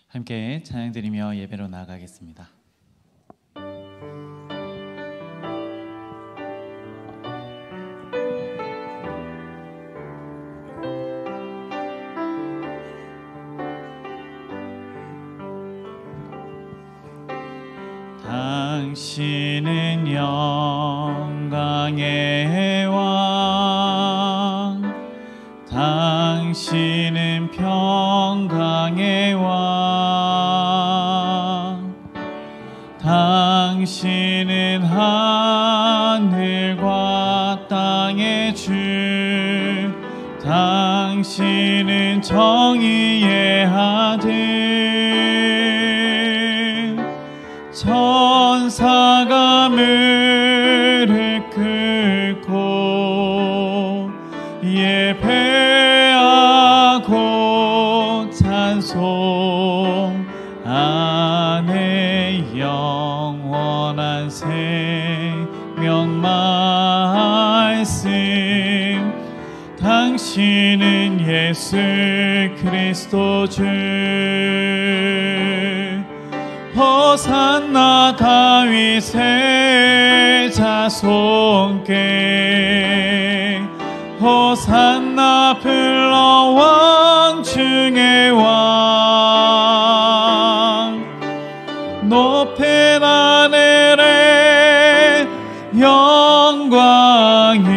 함께 찬양 드리며 예배로 나아가겠습니다. 당신은 영광의 왕, 당신은 평강의 왕, 당신은 하늘과 땅의 주, 당신은 정의의 아들, 천사가 무릎 꿇고 예배하고 찬송하네. 영원한 생명 말씀, 당신은 예수 그리스도 주. 호산나 다윗의 자손께, 호산나 불러 왕 중의 왕. 높은 하늘에 영광이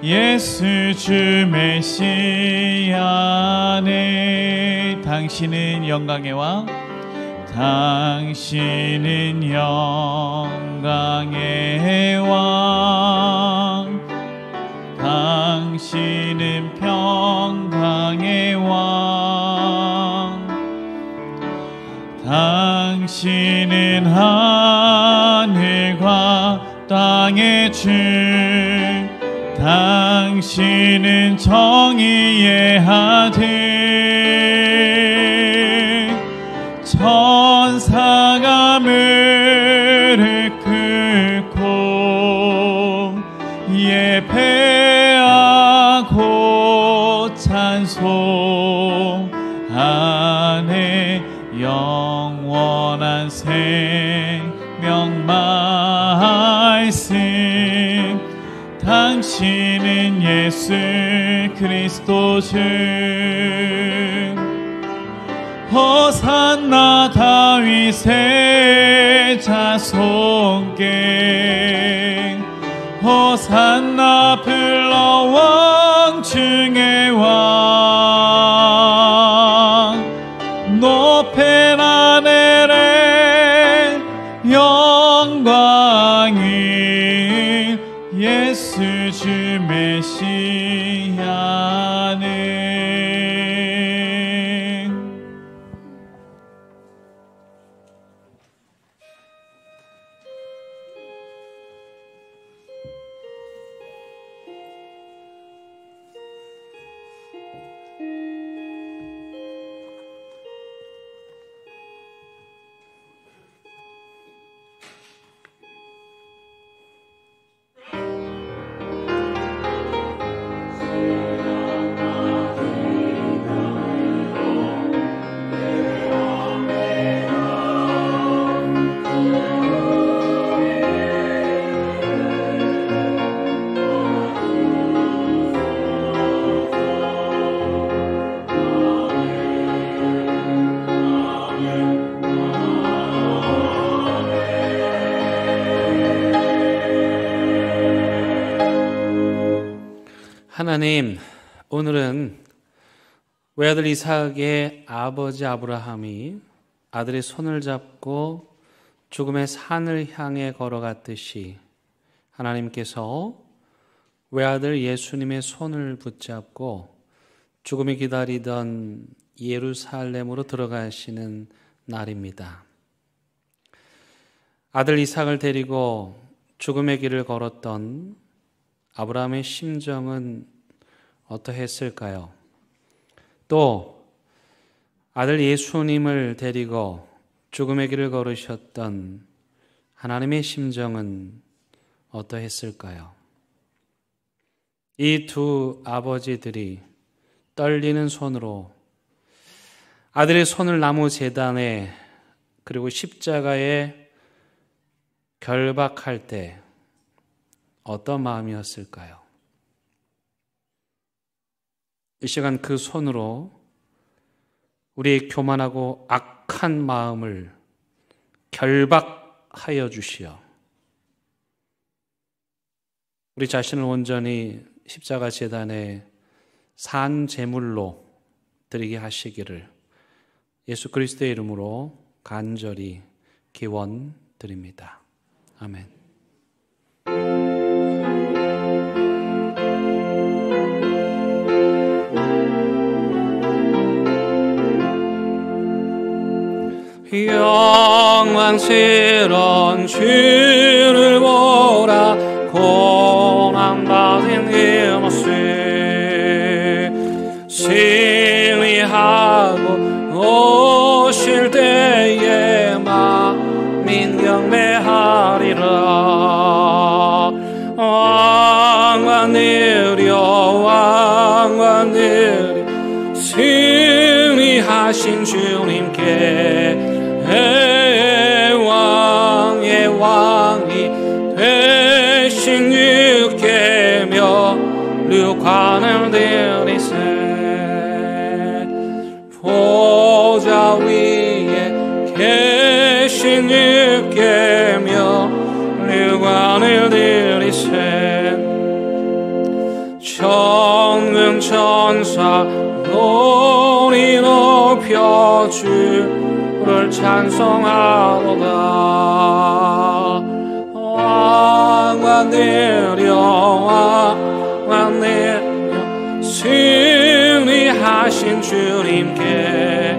예수 주 메시아네. 당신은 영광의 왕, 당신은 영광의 왕, 당신은 평강의 왕, 당신은 하늘과 땅의 주, 당신은 정의의 아들, 천사가 무릎 꿇고 예배하고 찬송하네. 영원한 생명 말씀, 당신은 예수 그리스도 주. 호산나 다윗의 자손께, 호산나 불러 왕 중의 왕. 높은 하늘에 영광이 예수 주 메시아네. 하나님, 오늘은 외아들 이삭의 아버지 아브라함이 아들의 손을 잡고 죽음의 산을 향해 걸어갔듯이 하나님께서 외아들 예수님의 손을 붙잡고 죽음이 기다리던 예루살렘으로 들어가시는 날입니다. 아들 이삭을 데리고 죽음의 길을 걸었던 아브라함의 심정은 어떠했을까요? 또 아들 예수님을 데리고 죽음의 길을 걸으셨던 하나님의 심정은 어떠했을까요? 이 두 아버지들이 떨리는 손으로 아들의 손을 나무 제단에 그리고 십자가에 결박할 때 어떤 마음이었을까요? 이 시간 그 손으로 우리의 교만하고 악한 마음을 결박하여 주시어 우리 자신을 온전히 십자가 제단에 산 제물로 드리게 하시기를 예수 그리스도의 이름으로 간절히 기원드립니다. 아멘. 영광스러운 주를 보라 고난받은 그 모습 승리하고 오실 때에 만민 경배하리라. 왕관 느려 승리하신 주님께 왕의 왕이 되신 주께며 류관을 드리세. 보좌 위에 계신 주께며 류관을 드리세. 천군 천사 노리 높여 주를 찬송하도다. 왕관 내려 승리하신 주님께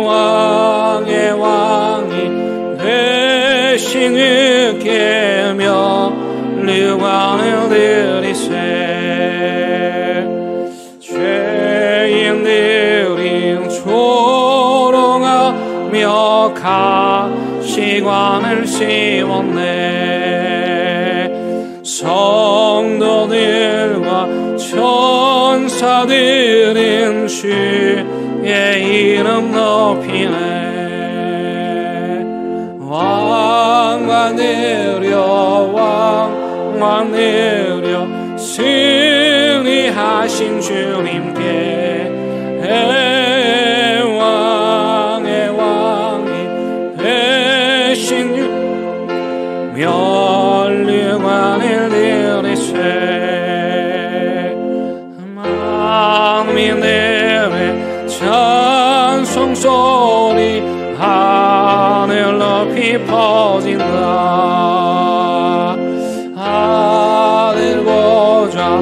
왕의 왕이 되신 주께며 류관을 드리세. 죄인들이 조롱하며 가시관을 씌웠네. 성도들과 천사들은 주의 이름 높이네. 왕관 내려 승리하신 주님께 왕의 왕이 되신 멸류관을 드리세. 만민들의 찬송소리 하늘 높이 퍼진다. 아들 보좌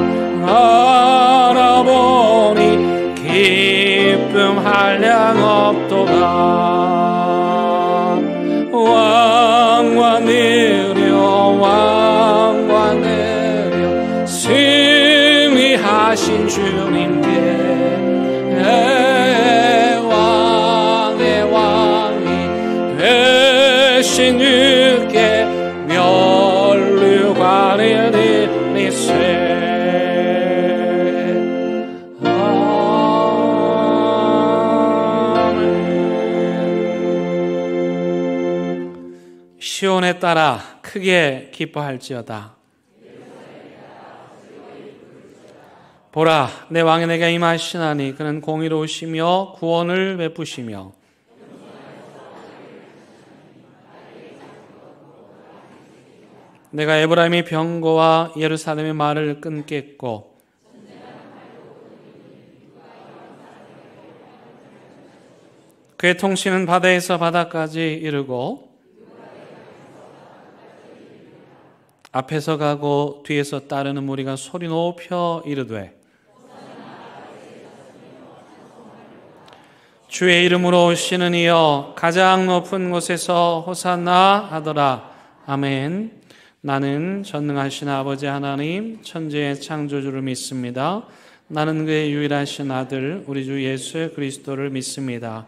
바라보니 기쁨 한량 없도다. 왕관 내려 승리하신 주님께 왕의 왕이 되신 주께 멸류관을 드리세. 시온에 따라 크게 기뻐할지어다. 보라, 내 왕이 내게 임하시나니 그는 공의로우시며 구원을 베푸시며 내가 에브라임의 병거와 예루살렘의 말을 끊겠고 그의 통치는 바다에서 바다까지 이르고 앞에서 가고 뒤에서 따르는 무리가 소리 높여 이르되 주의 이름으로 오시는 이여 가장 높은 곳에서 호산나 하더라. 아멘. 나는 전능하신 아버지 하나님 천지의 창조주를 믿습니다. 나는 그의 유일하신 아들 우리 주 예수 그리스도를 믿습니다.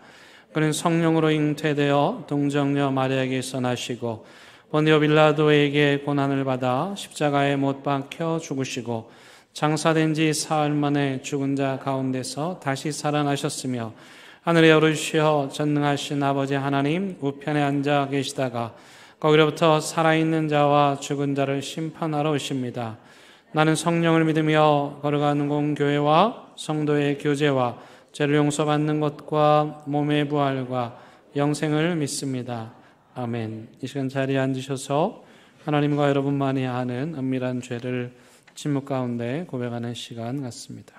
그는 성령으로 잉태되어 동정녀 마리아에게서 나시고 본디오 빌라도에게 고난을 받아 십자가에 못 박혀 죽으시고 장사된 지 사흘 만에 죽은 자 가운데서 다시 살아나셨으며 하늘에 오르시어 전능하신 아버지 하나님 우편에 앉아 계시다가 거기로부터 살아있는 자와 죽은 자를 심판하러 오십니다. 나는 성령을 믿으며 거룩한 공교회와 성도의 교제와 죄를 용서받는 것과 몸의 부활과 영생을 믿습니다. 아멘. 이 시간 자리에 앉으셔서 하나님과 여러분만이 아는 은밀한 죄를 침묵 가운데 고백하는 시간 같습니다.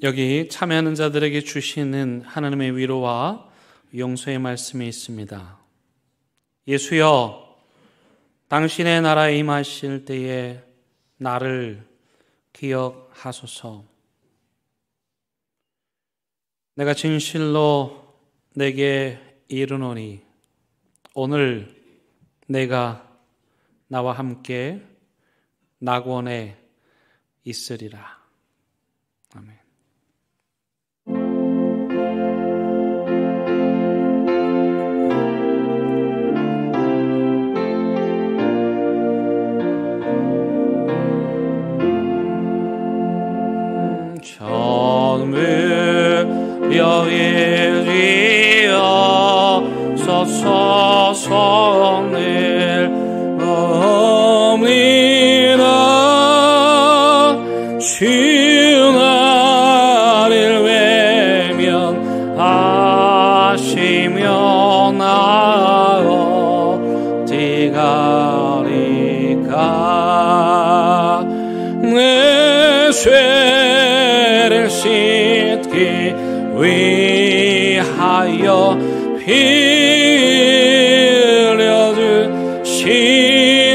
여기 참여하는 자들에게 주시는 하나님의 위로와 용서의 말씀이 있습니다. 예수여, 당신의 나라에 임하실 때에 나를 기억하소서. 내가 진실로 내게 이르노니 오늘 내가 나와 함께 낙원에 있으리라. 아멘. 여기리어 서서 성을 옵니다. 주 나를 외면하시며 나 어디 가리까. 내 죄를 씻기 위하여 빌려주시니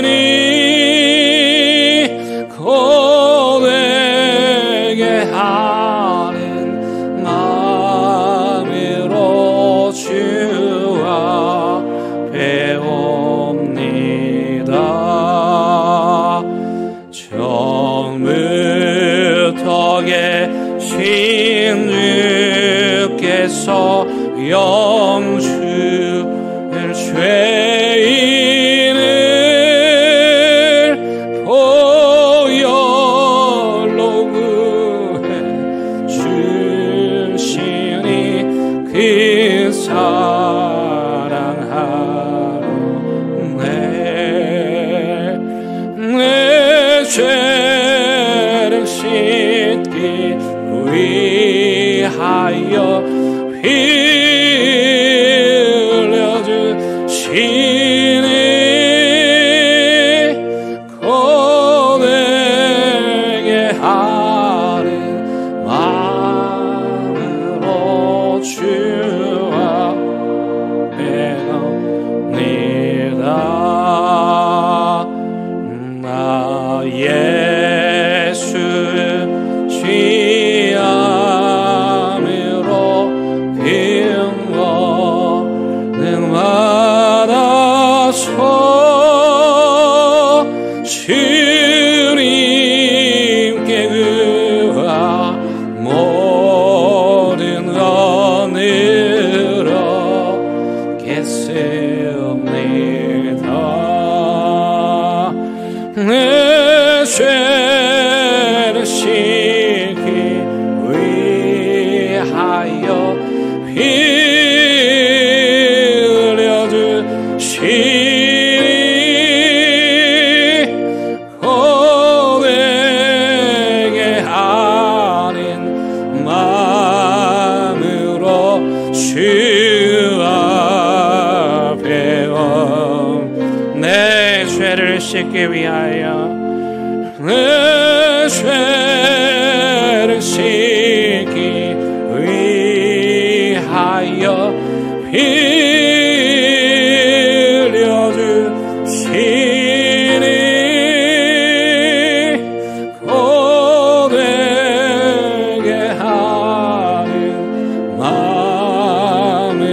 고백에 하는 마음으로 주와 배웁니다. 처음부터 계신 주께서 영주를 죄인을 보혈로 구해 주시니 그 사랑하러 내 죄를 씻기 위하여 빌려주시니 고백에 하는 마음으로 주와 배웁니다. 나 예수 취함으로 빈번을 받아서 주님께 구하 모든 언으로 겠습니다. 내 죄를 씻기 위하여 빌려주시니 고백에 하는 마음 주 앞에 내 죄를 씻기 위하여 내 죄를 씻기 위하여 빌려주시니 고백게 하는 마음으로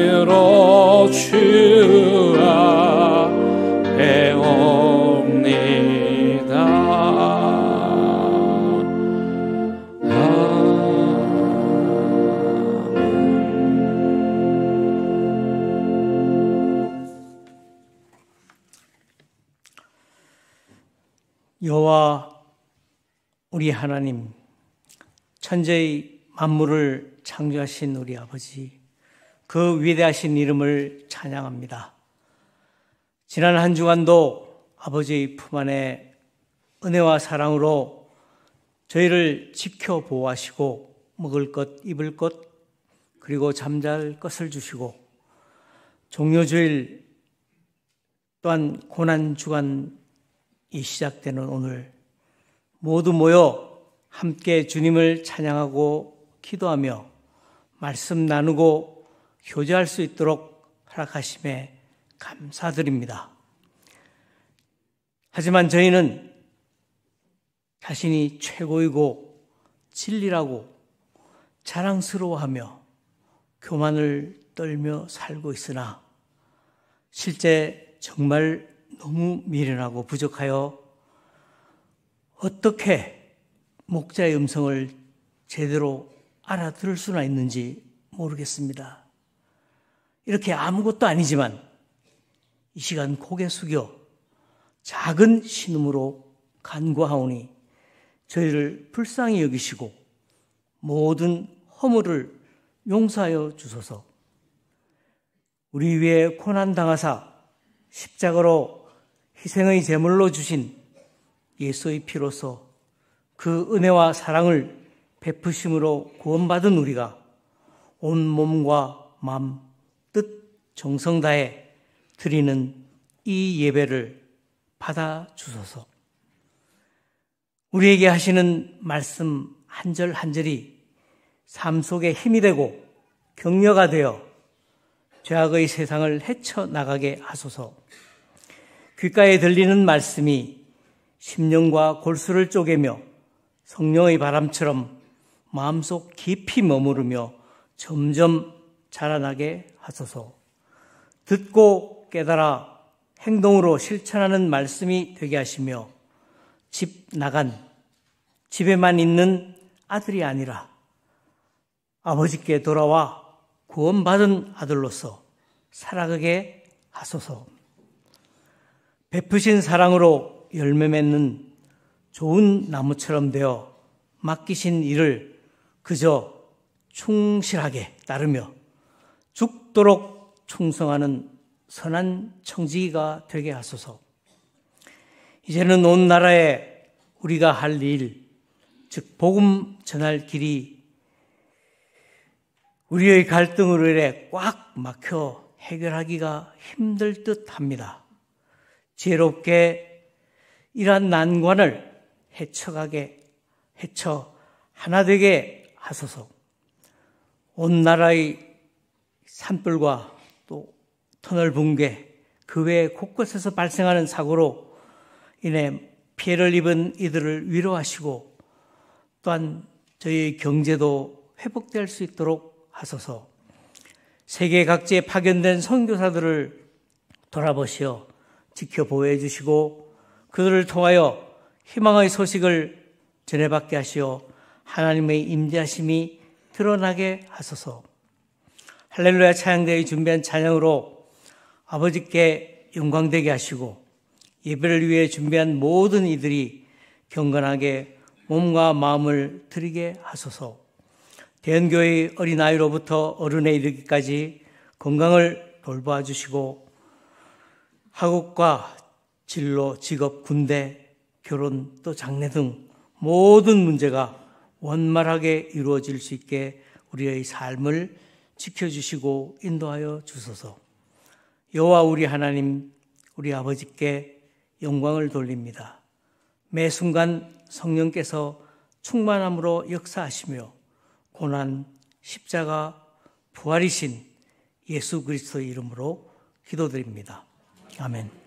주 앞에 여호와 우리 하나님, 천지의 만물을 창조하신 우리 아버지, 그 위대하신 이름을 찬양합니다. 지난 한 주간도 아버지의 품 안에 은혜와 사랑으로 저희를 지켜 보호하시고 먹을 것, 입을 것, 그리고 잠잘 것을 주시고 종료주일 또한 고난주간이 시작되는 오늘 모두 모여 함께 주님을 찬양하고 기도하며 말씀 나누고 교제할 수 있도록 허락하심에 감사드립니다. 하지만 저희는 자신이 최고이고 진리라고 자랑스러워하며 교만을 떨며 살고 있으나 실제 정말 너무 미련하고 부족하여 어떻게 목자의 음성을 제대로 알아들을 수나 있는지 모르겠습니다. 이렇게 아무것도 아니지만 이 시간 고개 숙여 작은 신음으로 간구하오니 저희를 불쌍히 여기시고 모든 허물을 용서하여 주소서. 우리 위에 고난당하사 십자가로 희생의 제물로 주신 예수의 피로서 그 은혜와 사랑을 베푸심으로 구원받은 우리가 온 몸과 마음, 뜻, 정성 다해 드리는 이 예배를 받아 주소서. 우리에게 하시는 말씀 한 절 한 절이 삶 속에 힘이 되고 격려가 되어 죄악의 세상을 헤쳐나가게 하소서. 귓가에 들리는 말씀이 심령과 골수를 쪼개며 성령의 바람처럼 마음속 깊이 머무르며 점점 자라나게 하소서. 듣고 깨달아 행동으로 실천하는 말씀이 되게 하시며 집 나간, 집에만 있는 아들이 아니라 아버지께 돌아와 구원받은 아들로서 살아가게 하소서. 베푸신 사랑으로 열매 맺는 좋은 나무처럼 되어 맡기신 일을 그저 충실하게 따르며 죽도록 충성하는 선한 청지기가 되게 하소서. 이제는 온 나라에 우리가 할 일, 즉 복음 전할 길이 우리의 갈등으로 인해 꽉 막혀 해결하기가 힘들 듯합니다. 지혜롭게 이러한 난관을 헤쳐 하나 되게 하소서. 온 나라의 산불과 또 터널 붕괴, 그 외 곳곳에서 발생하는 사고로 인해 피해를 입은 이들을 위로하시고 또한 저희의 경제도 회복될 수 있도록 하소서. 세계 각지에 파견된 선교사들을 돌아보시어 지켜보호해 주시고 그들을 통하여 희망의 소식을 전해받게 하시어 하나님의 임재하심이 드러나게 하소서. 할렐루야 찬양대회 준비한 찬양으로 아버지께 영광되게 하시고 예배를 위해 준비한 모든 이들이 경건하게 몸과 마음을 드리게 하소서. 대연교회의 어린아이로부터 어른에 이르기까지 건강을 돌보아 주시고 학업과 진로, 직업, 군대, 결혼 또 장래 등 모든 문제가 원만하게 이루어질 수 있게 우리의 삶을 지켜주시고 인도하여 주소서. 여호와 우리 하나님, 우리 아버지께 영광을 돌립니다. 매 순간 성령께서 충만함으로 역사하시며 고난, 십자가, 부활이신 예수 그리스도의 이름으로 기도드립니다. 아멘.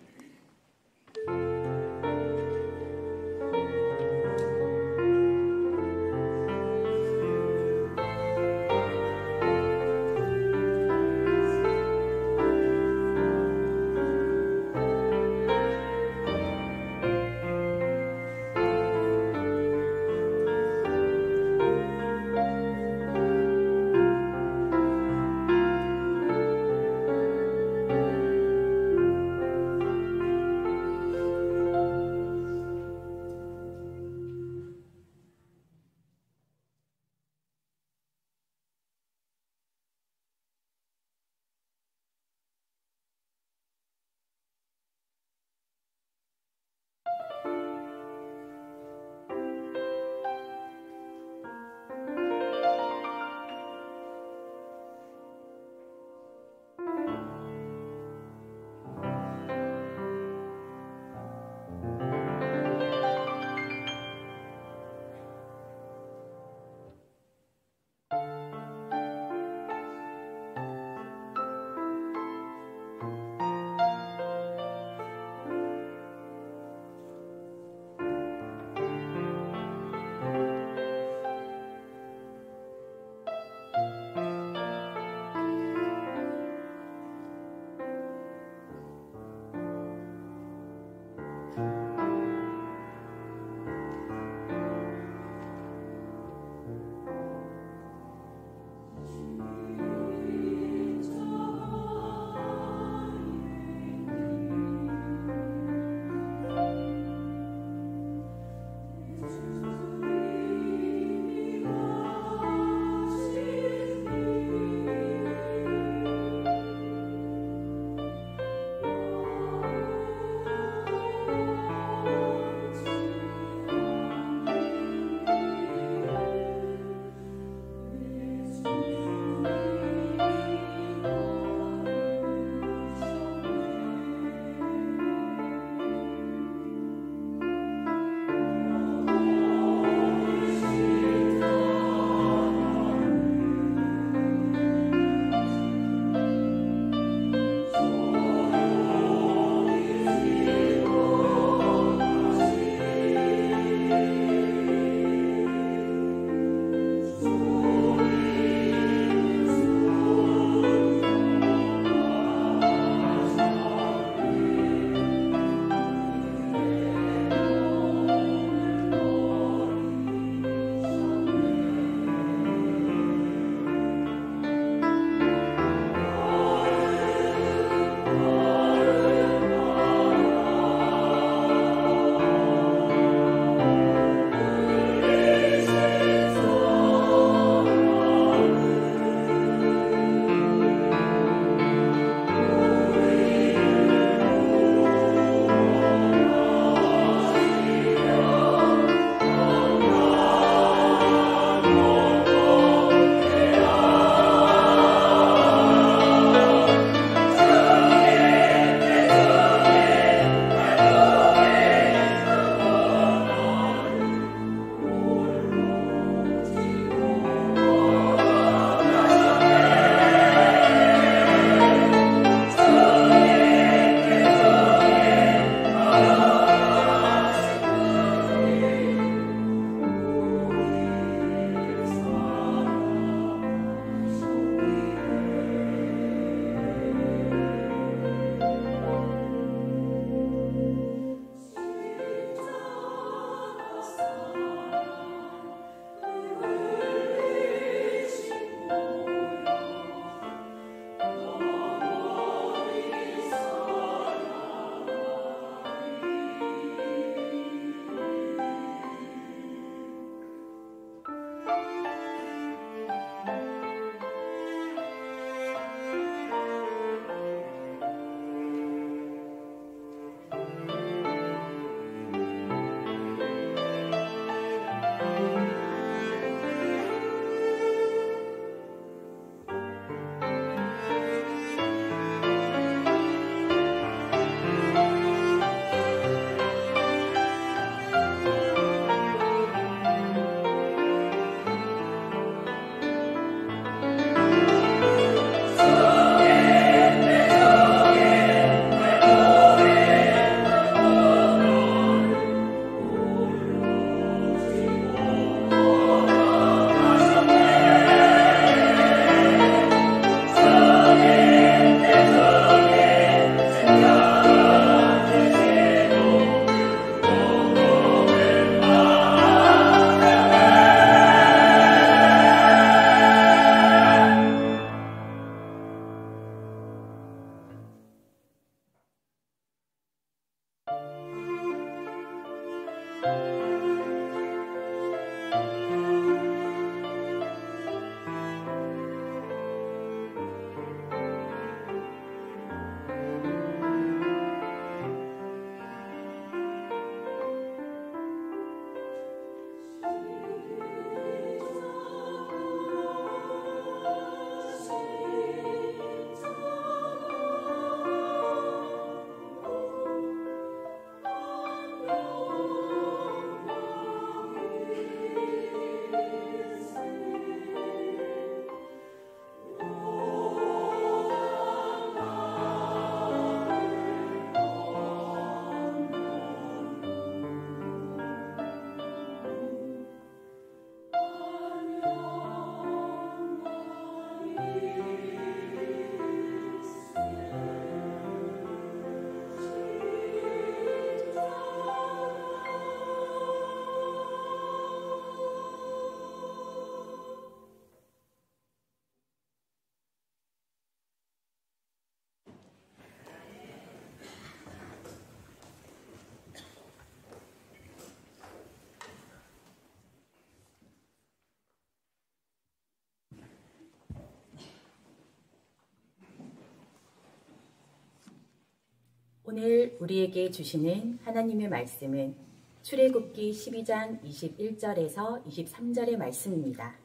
오늘 우리에게 주시는 하나님의 말씀은 출애굽기 12장 21절에서 23절의 말씀입니다.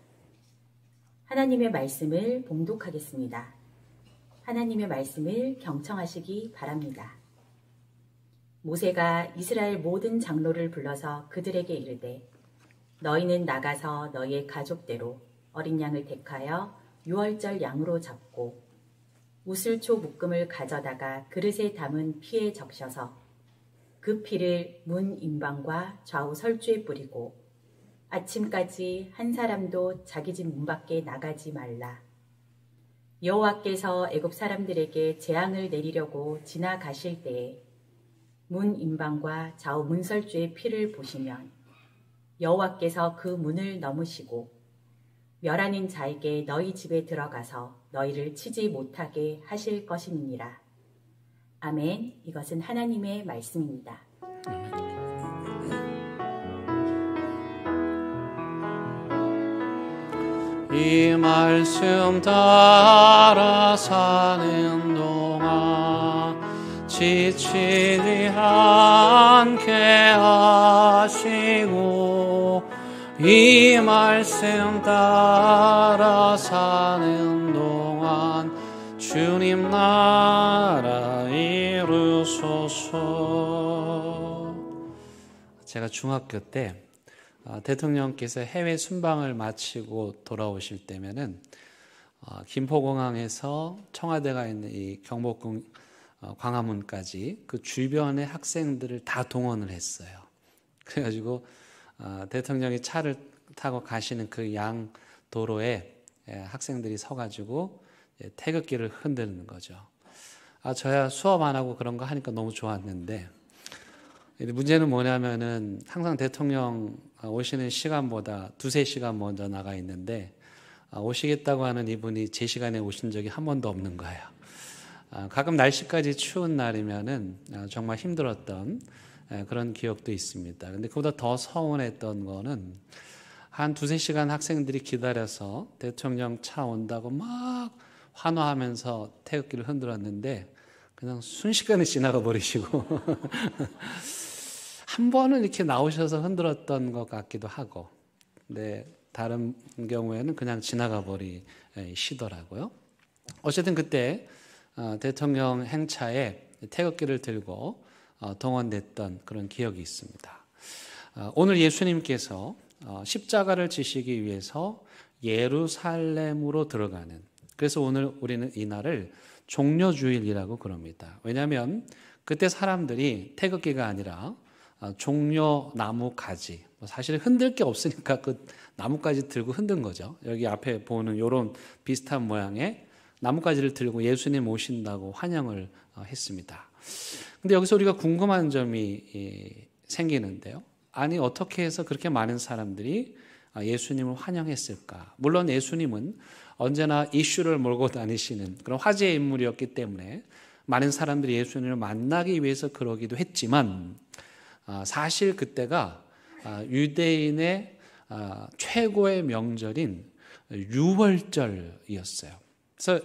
하나님의 말씀을 봉독하겠습니다. 하나님의 말씀을 경청하시기 바랍니다. 모세가 이스라엘 모든 장로를 불러서 그들에게 이르되 너희는 나가서 너희의 가족대로 어린 양을 택하여 유월절 양으로 잡고 우슬초 묶음을 가져다가 그릇에 담은 피에 적셔서 그 피를 문 임방과 좌우 설주에 뿌리고 아침까지 한 사람도 자기 집 문 밖에 나가지 말라. 여호와께서 애굽 사람들에게 재앙을 내리려고 지나가실 때에 문 임방과 좌우 문설주의 피를 보시면 여호와께서 그 문을 넘으시고 멸하는 자에게 너희 집에 들어가서 너희를 치지 못하게 하실 것임이니라. 아멘. 이것은 하나님의 말씀입니다. 이 말씀 따라 사는 동안 지치지 않게 하시고 이 말씀 따라 사는 동안 주님 나라 이루소서. 제가 중학교 때 대통령께서 해외 순방을 마치고 돌아오실 때면은 김포공항에서 청와대가 있는 이 경복궁 광화문까지 그 주변의 학생들을 다 동원을 했어요. 그래가지고 대통령이 차를 타고 가시는 그 양 도로에 학생들이 서가지고 태극기를 흔드는 거죠. 저야 수업 안 하고 그런 거 하니까 너무 좋았는데 문제는 뭐냐면은 항상 대통령 오시는 시간보다 2-3시간 먼저 나가 있는데 오시겠다고 하는 이분이 제 시간에 오신 적이 한 번도 없는 거예요. 가끔 날씨까지 추운 날이면은 정말 힘들었던 그런 기억도 있습니다. 근데 그보다 더 서운했던 거는 한 2-3시간 학생들이 기다려서 대통령 차 온다고 막 환호하면서 태극기를 흔들었는데 그냥 순식간에 지나가 버리시고 한 번은 이렇게 나오셔서 흔들었던 것 같기도 하고, 근데 다른 경우에는 그냥 지나가 버리시더라고요. 어쨌든 그때 대통령 행차에 태극기를 들고 동원됐던 그런 기억이 있습니다. 오늘 예수님께서 십자가를 지시기 위해서 예루살렘으로 들어가는, 그래서 오늘 우리는 이 날을 종려주일이라고 그럽니다. 왜냐하면 그때 사람들이 태극기가 아니라 종려 나무 가지, 사실 흔들 게 없으니까 그 나뭇가지 들고 흔든 거죠. 여기 앞에 보는 이런 비슷한 모양의 나뭇가지를 들고 예수님 오신다고 환영을 했습니다. 근데 여기서 우리가 궁금한 점이 생기는데요. 아니 어떻게 해서 그렇게 많은 사람들이 예수님을 환영했을까? 물론 예수님은 언제나 이슈를 몰고 다니시는 그런 화제의 인물이었기 때문에 많은 사람들이 예수님을 만나기 위해서 그러기도 했지만 사실 그때가 유대인의 최고의 명절인 유월절이었어요. 그래서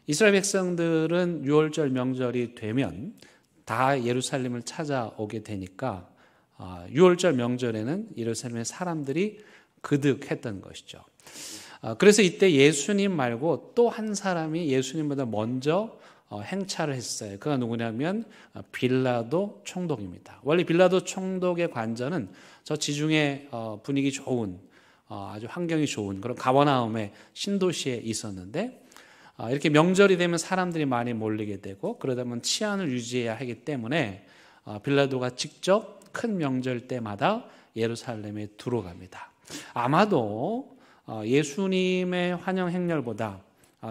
이스라엘 백성들은 유월절 명절이 되면 다 예루살렘을 찾아오게 되니까 유월절 명절에는 예루살렘의 사람들이 그득했던 것이죠. 그래서 이때 예수님 말고 또 한 사람이 예수님보다 먼저 행차를 했어요. 그가 누구냐면 빌라도 총독입니다. 원래 빌라도 총독의 관저는 저 지중해 분위기 좋은 아주 환경이 좋은 그런 가버나움의 신도시에 있었는데 이렇게 명절이 되면 사람들이 많이 몰리게 되고 그러다 보면 치안을 유지해야 하기 때문에 빌라도가 직접 큰 명절 때마다 예루살렘에 들어갑니다. 아마도 예수님의 환영 행렬보다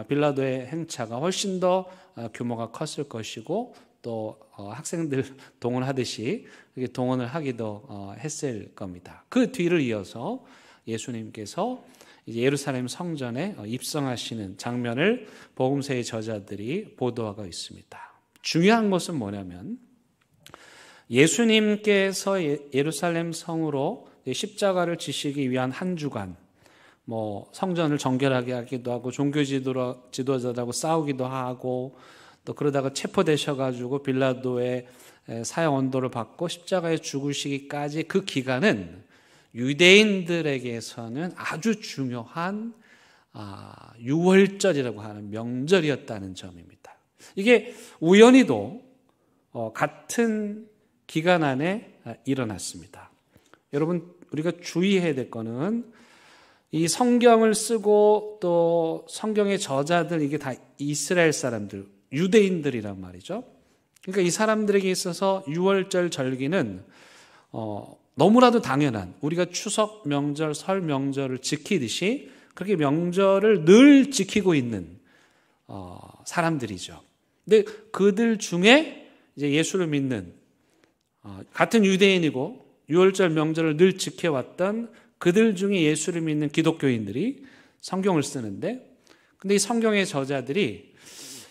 빌라도의 행차가 훨씬 더 규모가 컸을 것이고 또 학생들 동원하듯이 동원을 하기도 했을 겁니다. 그 뒤를 이어서 예수님께서 이제 예루살렘 성전에 입성하시는 장면을 복음서의 저자들이 보도하고 있습니다. 중요한 것은 뭐냐면 예수님께서 예루살렘 성으로 십자가를 지시기 위한 한 주간 성전을 정결하게 하기도 하고 종교 지도자들하고 싸우기도 하고 또 그러다가 체포되셔가지고 빌라도의 사형 언도를 받고 십자가에 죽으시기까지 그 기간은 유대인들에게서는 아주 중요한 유월절이라고 하는 명절이었다는 점입니다. 이게 우연히도 같은 기간 안에 일어났습니다. 여러분, 우리가 주의해야 될 거는 이 성경을 쓰고 또 성경의 저자들, 이게 다 이스라엘 사람들, 유대인들이란 말이죠. 그러니까 이 사람들에게 있어서 유월절 절기는 너무나도 당연한, 우리가 추석 명절, 설 명절을 지키듯이 그렇게 명절을 늘 지키고 있는 사람들이죠. 근데 그들 중에 이제 예수를 믿는 같은 유대인이고 유월절 명절을 늘 지켜왔던 그들 중에 예수를 믿는 기독교인들이 성경을 쓰는데, 근데 이 성경의 저자들이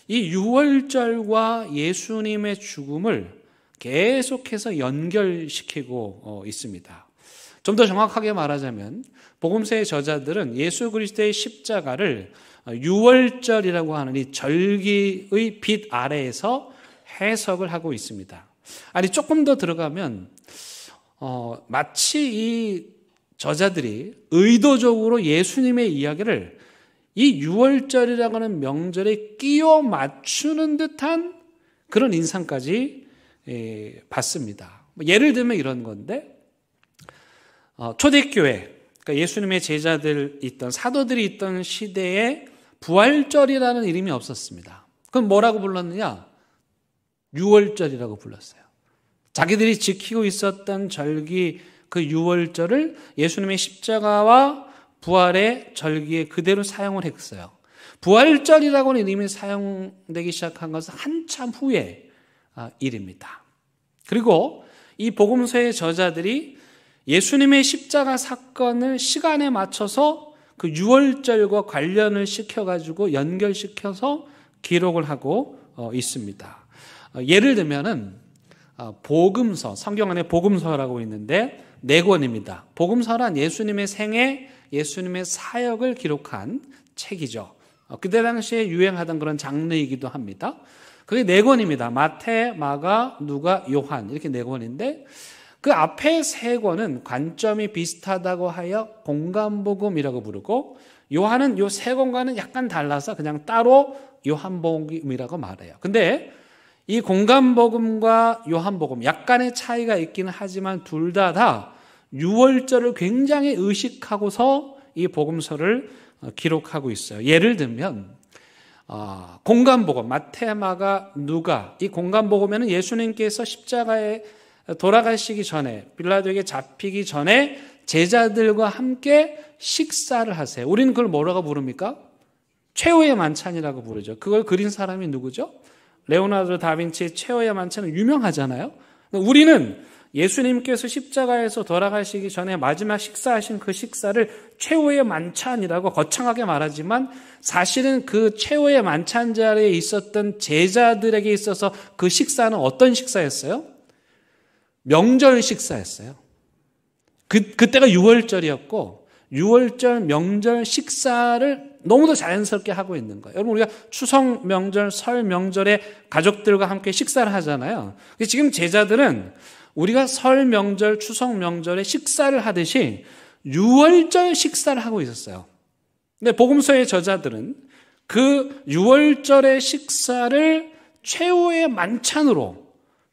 이 유월절과 예수님의 죽음을 계속해서 연결시키고 있습니다. 좀 더 정확하게 말하자면 복음서의 저자들은 예수 그리스도의 십자가를 유월절이라고 하는 이 절기의 빛 아래에서 해석을 하고 있습니다. 아니, 조금 더 들어가면 마치 이 저자들이 의도적으로 예수님의 이야기를 이 유월절이라고 하는 명절에 끼워 맞추는 듯한 그런 인상까지 받습니다. 예를 들면 이런 건데, 초대교회, 그러니까 예수님의 제자들 있던, 사도들이 있던 시대에 부활절이라는 이름이 없었습니다. 그럼 뭐라고 불렀느냐? 유월절이라고 불렀어요. 자기들이 지키고 있었던 절기, 그 유월절을 예수님의 십자가와 부활의 절기에 그대로 사용을 했어요. 부활절이라고 하는 이름이 사용되기 시작한 것은 한참 후의 일입니다. 그리고 이 복음서의 저자들이 예수님의 십자가 사건을 시간에 맞춰서 그 유월절과 관련을 시켜가지고 연결시켜서 기록을 하고 있습니다. 예를 들면은 복음서, 성경 안에 복음서라고 있는데 4권입니다. 복음서란 예수님의 생애, 예수님의 사역을 기록한 책이죠. 그때 당시에 유행하던 그런 장르이기도 합니다. 그게 4권입니다. 마태, 마가, 누가, 요한, 이렇게 4권인데 그 앞에 3권은 관점이 비슷하다고 하여 공감복음이라고 부르고, 요한은 요 3권과는 약간 달라서 그냥 따로 요한복음이라고 말해요. 근데 이 공감복음과 요한복음 약간의 차이가 있기는 하지만 둘 다 유월절을 굉장히 의식하고서 이 복음서를 기록하고 있어요. 예를 들면 공감복음, 마태, 마가, 누가, 이 공감복음에는 예수님께서 십자가에 돌아가시기 전에, 빌라도에게 잡히기 전에 제자들과 함께 식사를 하세요. 우리는 그걸 뭐라고 부릅니까? 최후의 만찬이라고 부르죠. 그걸 그린 사람이 누구죠? 레오나르도 다빈치의 최후의 만찬은 유명하잖아요. 우리는 예수님께서 십자가에서 돌아가시기 전에 마지막 식사하신 그 식사를 최후의 만찬이라고 거창하게 말하지만, 사실은 그 최후의 만찬 자리에 있었던 제자들에게 있어서 그 식사는 어떤 식사였어요? 명절 식사였어요. 그때가 유월절이었고, 유월절 명절 식사를 너무도 자연스럽게 하고 있는 거예요. 여러분, 우리가 추석 명절, 설 명절에 가족들과 함께 식사를 하잖아요. 지금 제자들은 우리가 설 명절, 추석 명절에 식사를 하듯이 유월절 식사를 하고 있었어요. 근데 복음서의 저자들은 그 유월절의 식사를 최후의 만찬으로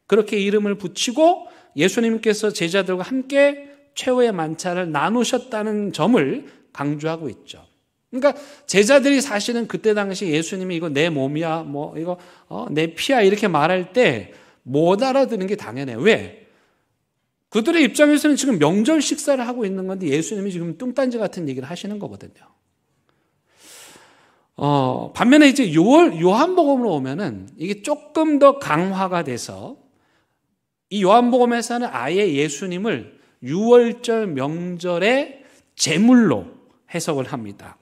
그렇게 이름을 붙이고 예수님께서 제자들과 함께 최후의 만찬을 나누셨다는 점을 강조하고 있죠. 그러니까 제자들이 사실은 그때 당시 예수님이 이거 내 몸이야, 뭐 이거 내 피야 이렇게 말할 때 못 알아듣는 게 당연해요. 왜? 그들의 입장에서는 지금 명절 식사를 하고 있는 건데 예수님이 지금 뚱딴지 같은 얘기를 하시는 거거든요. 반면에 이제 요한복음으로 오면은 이게 조금 더 강화가 돼서 이 요한복음에서는 아예 예수님을 유월절 명절의 제물로 해석을 합니다.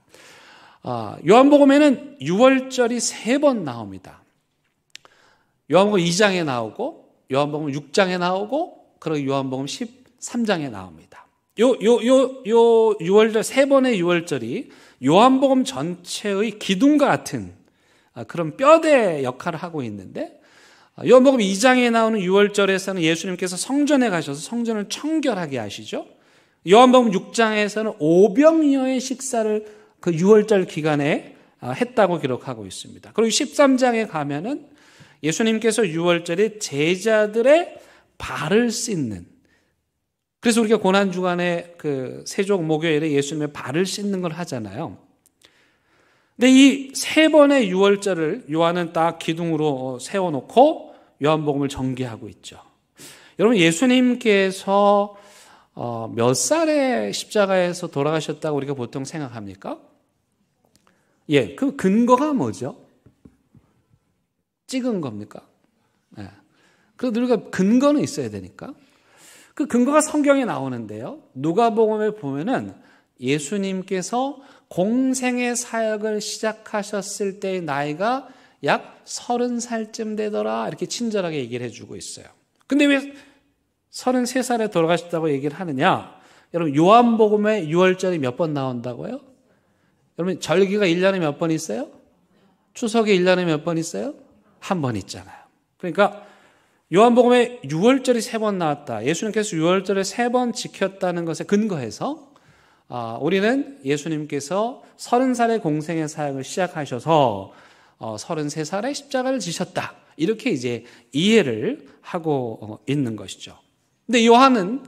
요한복음에는 유월절이 3번 나옵니다. 요한복음 2장에 나오고, 요한복음 6장에 나오고, 그리고 요한복음 13장에 나옵니다. 요 유월절, 3번의 유월절이 요한복음 전체의 기둥과 같은 그런 뼈대 역할을 하고 있는데, 요한복음 2장에 나오는 유월절에서는 예수님께서 성전에 가셔서 성전을 청결하게 하시죠. 요한복음 6장에서는 오병이어의 식사를 그 유월절 기간에 했다고 기록하고 있습니다. 그리고 13장에 가면은 예수님께서 유월절에 제자들의 발을 씻는, 그래서 우리가 고난주간에 그 세족 목요일에 예수님의 발을 씻는 걸 하잖아요. 근데 이 세 번의 유월절을 요한은 딱 기둥으로 세워놓고 요한복음을 전개하고 있죠. 여러분, 예수님께서 몇 살에 십자가에서 돌아가셨다고 우리가 보통 생각합니까? 예, 그 근거가 뭐죠? 찍은 겁니까? 예. 그래서 우리가 근거는 있어야 되니까. 그 근거가 성경에 나오는데요. 누가복음에 보면은 예수님께서 공생의 사역을 시작하셨을 때의 나이가 약 30살쯤 되더라, 이렇게 친절하게 얘기를 해주고 있어요. 근데 왜 33살에 돌아가셨다고 얘기를 하느냐? 여러분, 요한복음에 유월절이 몇 번 나온다고요? 여러분, 절기가 1년에 몇 번 있어요? 추석이 1년에 몇 번 있어요? 한 번 있잖아요. 그러니까 요한복음에 유월절이 3번 나왔다, 예수님께서 유월절을 3번 지켰다는 것에 근거해서 우리는 예수님께서 30살의 공생의 사역을 시작하셔서 33살에 십자가를 지셨다, 이렇게 이제 이해를 하고 있는 것이죠. 근데 요한은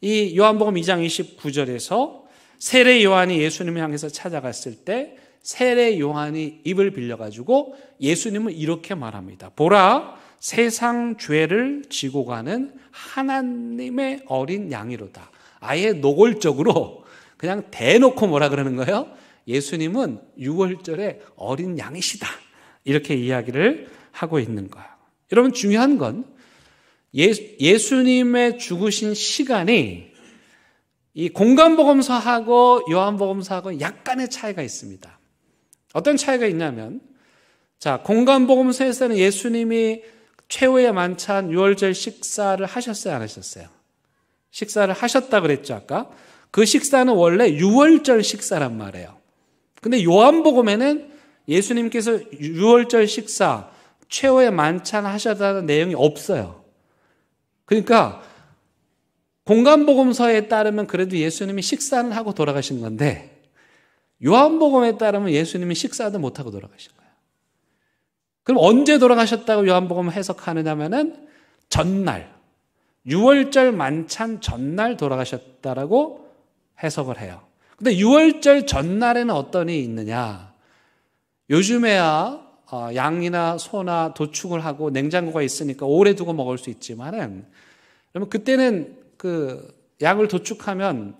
이 요한복음 2장 29절에서 세례 요한이 예수님을 향해서 찾아갔을 때 세례 요한이 입을 빌려가지고 예수님은 이렇게 말합니다. 보라, 세상 죄를 지고 가는 하나님의 어린 양이로다. 아예 노골적으로 그냥 대놓고 뭐라 그러는 거예요? 예수님은 유월절에 어린 양이시다, 이렇게 이야기를 하고 있는 거예요. 여러분, 중요한 건 예수님의 죽으신 시간이 이 공관복음서하고 요한복음서하고 약간의 차이가 있습니다. 어떤 차이가 있냐면, 자, 공관복음서에서는 예수님이 최후의 만찬 유월절 식사를 하셨어요, 안 하셨어요? 식사를 하셨다 그랬죠, 아까? 그 식사는 원래 유월절 식사란 말이에요. 근데 요한복음에는 예수님께서 유월절 식사, 최후의 만찬 하셨다는 내용이 없어요. 그러니까 공관복음서에 따르면 그래도 예수님이 식사는 하고 돌아가신 건데, 요한복음에 따르면 예수님이 식사도 못하고 돌아가신 거예요. 그럼 언제 돌아가셨다고 요한복음을 해석하느냐면은 전날, 유월절 만찬 전날 돌아가셨다라고 해석을 해요. 근데 유월절 전날에는 어떤 일이 있느냐? 요즘에야 양이나 소나 도축을 하고 냉장고가 있으니까 오래 두고 먹을 수 있지만은, 그러면 그때는 그 양을 도축하면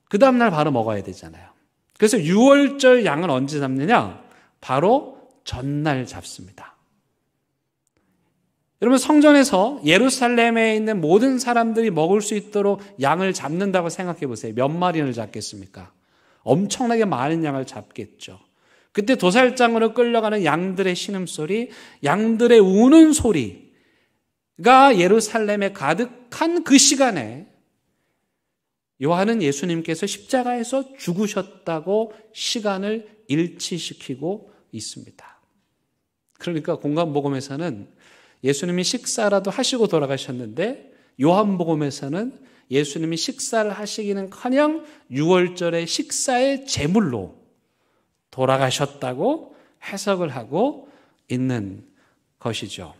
그 다음날 바로 먹어야 되잖아요. 그래서 유월절 양을 언제 잡느냐? 바로 전날 잡습니다. 여러분, 성전에서 예루살렘에 있는 모든 사람들이 먹을 수 있도록 양을 잡는다고 생각해 보세요. 몇 마리를 잡겠습니까? 엄청나게 많은 양을 잡겠죠. 그때 도살장으로 끌려가는 양들의 신음소리, 양들의 우는 소리가 예루살렘에 가득한 그 시간에 요한은 예수님께서 십자가에서 죽으셨다고 시간을 일치시키고 있습니다. 그러니까 공관복음에서는 예수님이 식사라도 하시고 돌아가셨는데, 요한복음에서는 예수님이 식사를 하시기는커녕 유월절의 식사의 제물로 돌아가셨다고 해석을 하고 있는 것이죠.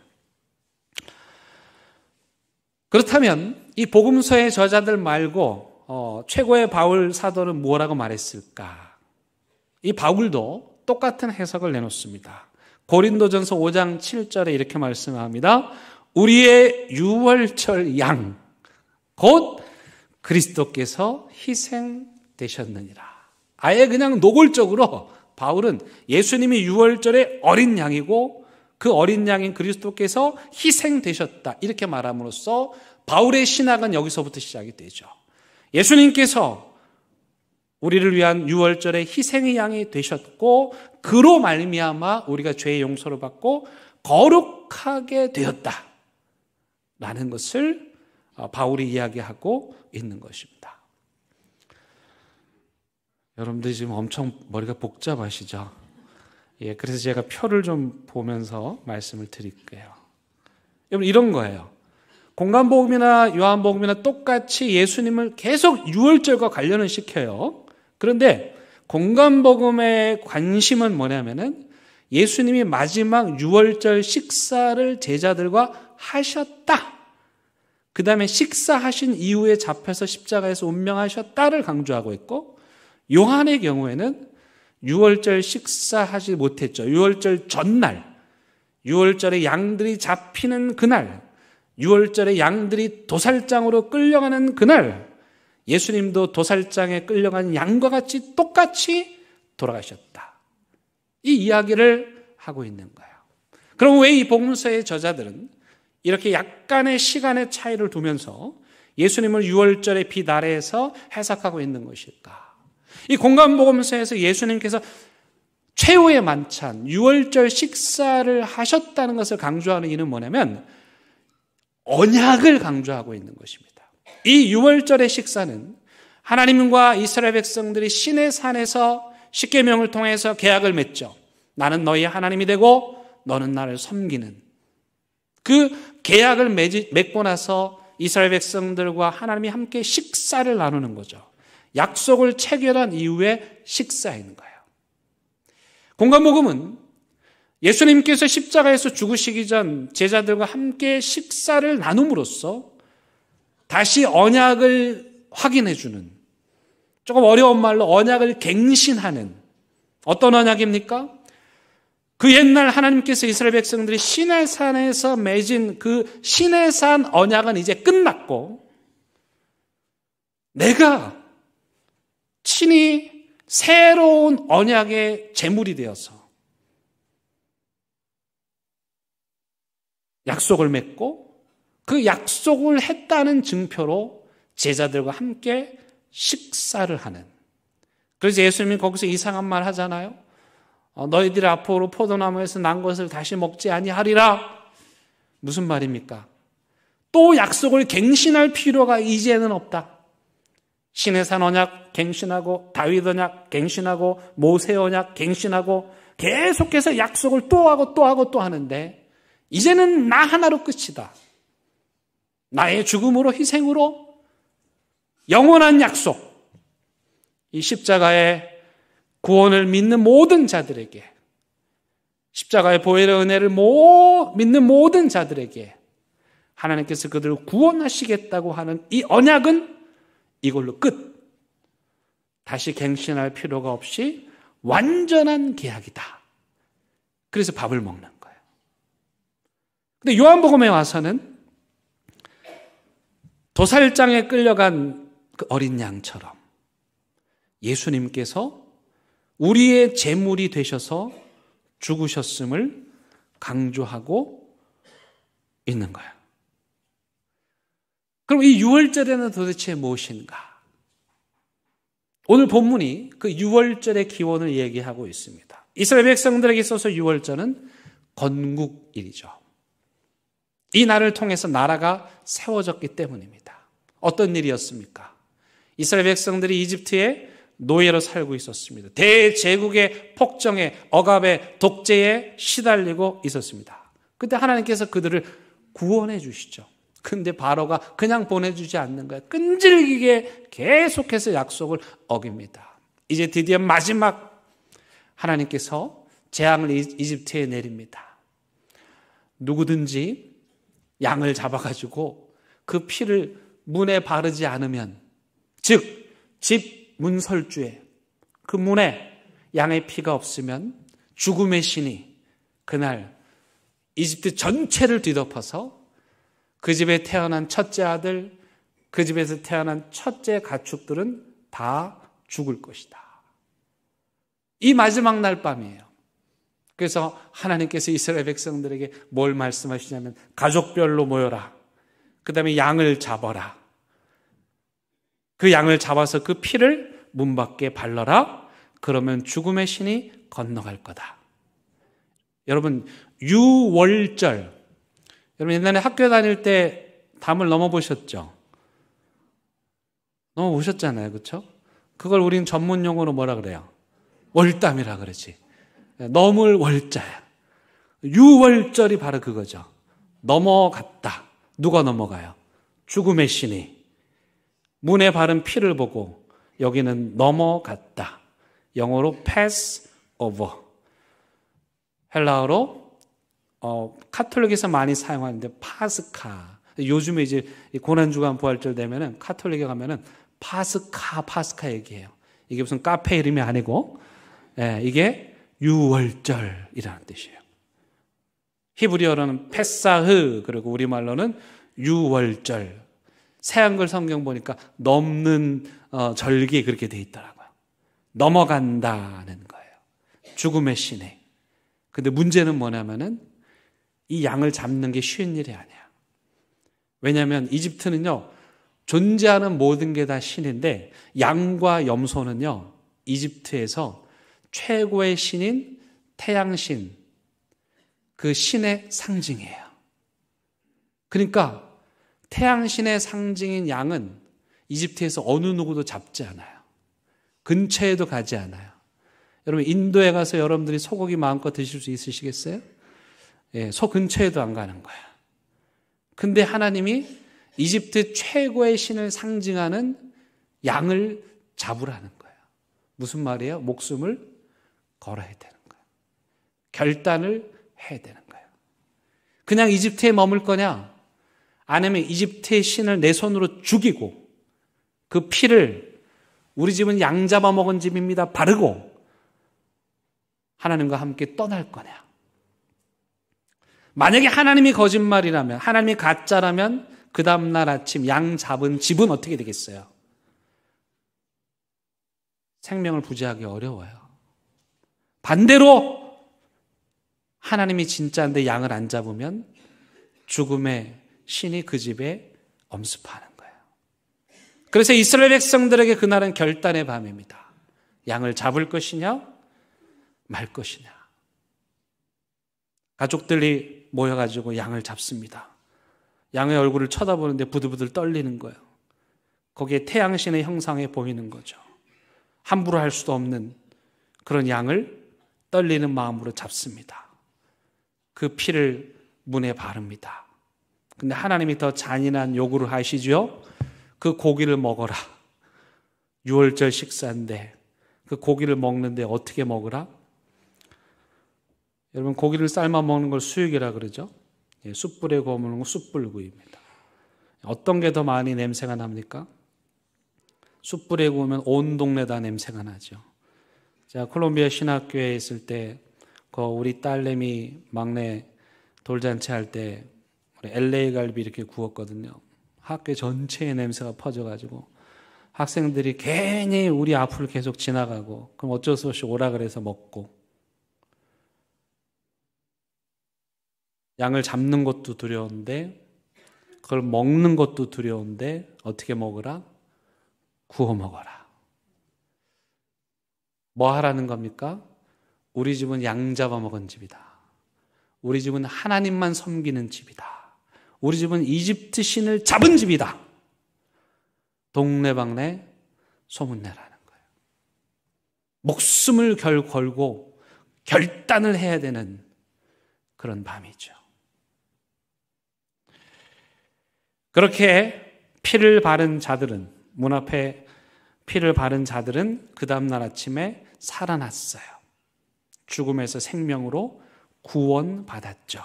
그렇다면 이 복음서의 저자들 말고 최고의 바울 사도는 뭐라고 말했을까? 이 바울도 똑같은 해석을 내놓습니다. 고린도전서 5장 7절에 이렇게 말씀합니다. 우리의 유월절 양, 곧 그리스도께서 희생되셨느니라. 아예 그냥 노골적으로 바울은 예수님이 유월절의 어린 양이고 그 어린 양인 그리스도께서 희생되셨다, 이렇게 말함으로써 바울의 신학은 여기서부터 시작이 되죠. 예수님께서 우리를 위한 유월절의 희생의 양이 되셨고, 그로 말미암아 우리가 죄의 용서를 받고 거룩하게 되었다라는 것을 바울이 이야기하고 있는 것입니다. 여러분들이 지금 엄청 머리가 복잡하시죠? 그래서 제가 표를 좀 보면서 말씀을 드릴게요. 여러분, 이런 거예요. 공간복음이나 요한복음이나 똑같이 예수님을 계속 유월절과 관련을 시켜요. 그런데 공간복음의 관심은 뭐냐면은 예수님이 마지막 유월절 식사를 제자들과 하셨다. 그 다음에 식사하신 이후에 잡혀서 십자가에서 운명하셨다를 강조하고 있고, 요한의 경우에는 유월절 식사하지 못했죠. 유월절 전날, 유월절에 양들이 잡히는 그날, 유월절에 양들이 도살장으로 끌려가는 그날, 예수님도 도살장에 끌려간 양과 같이 똑같이 돌아가셨다. 이 이야기를 하고 있는 거예요. 그럼 왜 이 복음서의 저자들은 이렇게 약간의 시간의 차이를 두면서 예수님을 유월절의 빛 아래에서 해석하고 있는 것일까? 이 공간복음서에서 예수님께서 최후의 만찬, 유월절 식사를 하셨다는 것을 강조하는 이유는 뭐냐면 언약을 강조하고 있는 것입니다. 이 유월절의 식사는 하나님과 이스라엘 백성들이 시내 산에서 십계명을 통해서 계약을 맺죠. 나는 너희 하나님이 되고 너는 나를 섬기는 그 계약을 맺고 나서 이스라엘 백성들과 하나님이 함께 식사를 나누는 거죠. 약속을 체결한 이후에 식사인 거예요. 공간복음은 예수님께서 십자가에서 죽으시기 전 제자들과 함께 식사를 나눔으로써 다시 언약을 확인해주는, 조금 어려운 말로 언약을 갱신하는, 어떤 언약입니까? 그 옛날 하나님께서 이스라엘 백성들이 시내산에서 맺은 그 시내산 언약은 이제 끝났고, 내가 친히 새로운 언약의 제물이 되어서 약속을 맺고 그 약속을 했다는 증표로 제자들과 함께 식사를 하는. 그래서 예수님이 거기서 이상한 말 하잖아요. 너희들이 앞으로 포도나무에서 난 것을 다시 먹지 아니하리라. 무슨 말입니까? 또 약속을 갱신할 필요가 이제는 없다. 시내산 언약 갱신하고 다윗 언약 갱신하고 모세 언약 갱신하고 계속해서 약속을 또 하고 또 하고 또 하는데 이제는 나 하나로 끝이다. 나의 죽음으로 희생으로 영원한 약속, 이 십자가의 구원을 믿는 모든 자들에게, 십자가의 보혈의 은혜를 믿는 모든 자들에게 하나님께서 그들을 구원하시겠다고 하는 이 언약은 이걸로 끝. 다시 갱신할 필요가 없이 완전한 계약이다. 그래서 밥을 먹는 거예요. 근데 요한복음에 와서는 도살장에 끌려간 그 어린 양처럼 예수님께서 우리의 제물이 되셔서 죽으셨음을 강조하고 있는 거예요. 그럼 이 유월절에는 도대체 무엇인가? 오늘 본문이 그 유월절의 기원을 얘기하고 있습니다. 이스라엘 백성들에게 있어서 유월절은 건국일이죠. 이 날을 통해서 나라가 세워졌기 때문입니다. 어떤 일이었습니까? 이스라엘 백성들이 이집트에 노예로 살고 있었습니다. 대제국의 폭정에, 억압에, 독재에 시달리고 있었습니다. 그때 하나님께서 그들을 구원해 주시죠. 근데 바로가 그냥 보내주지 않는 거예요. 끈질기게 계속해서 약속을 어깁니다. 이제 드디어 마지막 하나님께서 재앙을 이집트에 내립니다. 누구든지 양을 잡아가지고 그 피를 문에 바르지 않으면, 즉 집 문설주에 그 문에 양의 피가 없으면 죽음의 신이 그날 이집트 전체를 뒤덮어서 그 집에 태어난 첫째 아들, 그 집에서 태어난 첫째 가축들은 다 죽을 것이다. 이 마지막 날 밤이에요. 그래서 하나님께서 이스라엘 백성들에게 뭘 말씀하시냐면 가족별로 모여라. 그 다음에 양을 잡아라. 그 양을 잡아서 그 피를 문 밖에 발라라. 그러면 죽음의 신이 건너갈 거다. 여러분, 유월절, 여러분 옛날에 학교 다닐 때 담을 넘어보셨죠? 넘어보셨잖아요. 그렇죠? 그걸 우린 전문 용어로 뭐라 그래요? 월담이라 그러지. 넘을 월자야. 유월절이 바로 그거죠. 넘어갔다. 누가 넘어가요? 죽음의 신이. 문에 바른 피를 보고 여기는 넘어갔다. 영어로 pass over. 헬라어로 카톨릭에서 많이 사용하는데 파스카. 요즘에 이제 고난주간 부활절 되면은 카톨릭에 가면은 파스카 얘기해요. 이게 무슨 카페 이름이 아니고, 이게 유월절이라는 뜻이에요. 히브리어로는 페사흐, 그리고 우리말로는 유월절. 새한글 성경 보니까 넘는 절기 그렇게 돼 있더라고요. 넘어간다는 거예요. 죽음의 신에. 근데 문제는 뭐냐면은 이 양을 잡는 게 쉬운 일이 아니야. 왜냐하면 이집트는요, 존재하는 모든 게 다 신인데 양과 염소는요, 이집트에서 최고의 신인 태양신, 그 신의 상징이에요. 그러니까 태양신의 상징인 양은 이집트에서 어느 누구도 잡지 않아요. 근처에도 가지 않아요. 여러분, 인도에 가서 여러분들이 소고기 마음껏 드실 수 있으시겠어요? 소 근처에도 안 가는 거야. 근데 하나님이 이집트 최고의 신을 상징하는 양을 잡으라는 거예요. 무슨 말이에요? 목숨을 걸어야 되는 거예요. 결단을 해야 되는 거예요. 그냥 이집트에 머물 거냐? 아니면 이집트의 신을 내 손으로 죽이고 그 피를 우리 집은 양 잡아먹은 집입니다 바르고 하나님과 함께 떠날 거냐? 만약에 하나님이 거짓말이라면, 하나님이 가짜라면 그 다음날 아침 양 잡은 집은 어떻게 되겠어요? 생명을 부지하기 어려워요. 반대로 하나님이 진짜인데 양을 안 잡으면 죽음의 신이 그 집에 엄습하는 거예요. 그래서 이스라엘 백성들에게 그날은 결단의 밤입니다. 양을 잡을 것이냐 말 것이냐. 가족들이 모여가지고 양을 잡습니다. 양의 얼굴을 쳐다보는데 부들부들 떨리는 거예요. 거기에 태양신의 형상에 보이는 거죠. 함부로 할 수도 없는 그런 양을 떨리는 마음으로 잡습니다. 그 피를 문에 바릅니다. 근데 하나님이 더 잔인한 요구를 하시죠. 그 고기를 먹어라. 유월절 식사인데 그 고기를 먹는데 어떻게 먹으라? 여러분, 고기를 삶아 먹는 걸 수육이라 그러죠. 숯불에 구워 먹는 건 숯불구이입니다. 어떤 게 더 많이 냄새가 납니까? 숯불에 구우면 온 동네 다 냄새가 나죠. 제가 콜롬비아 신학교에 있을 때 우리 딸내미 막내 돌잔치 할 때 LA 갈비 이렇게 구웠거든요. 학교 전체에 냄새가 퍼져가지고 학생들이 괜히 우리 앞을 계속 지나가고 그럼 어쩔 수 없이 오라 그래서 먹고, 양을 잡는 것도 두려운데 그걸 먹는 것도 두려운데 어떻게 먹으라? 구워 먹어라. 뭐 하라는 겁니까? 우리 집은 양 잡아먹은 집이다. 우리 집은 하나님만 섬기는 집이다. 우리 집은 이집트 신을 잡은 집이다. 동네방네 소문내라는 거예요. 목숨을 걸고 결단을 해야 되는 그런 밤이죠. 그렇게 피를 바른 자들은, 문 앞에 피를 바른 자들은 그 다음날 아침에 살아났어요. 죽음에서 생명으로 구원받았죠.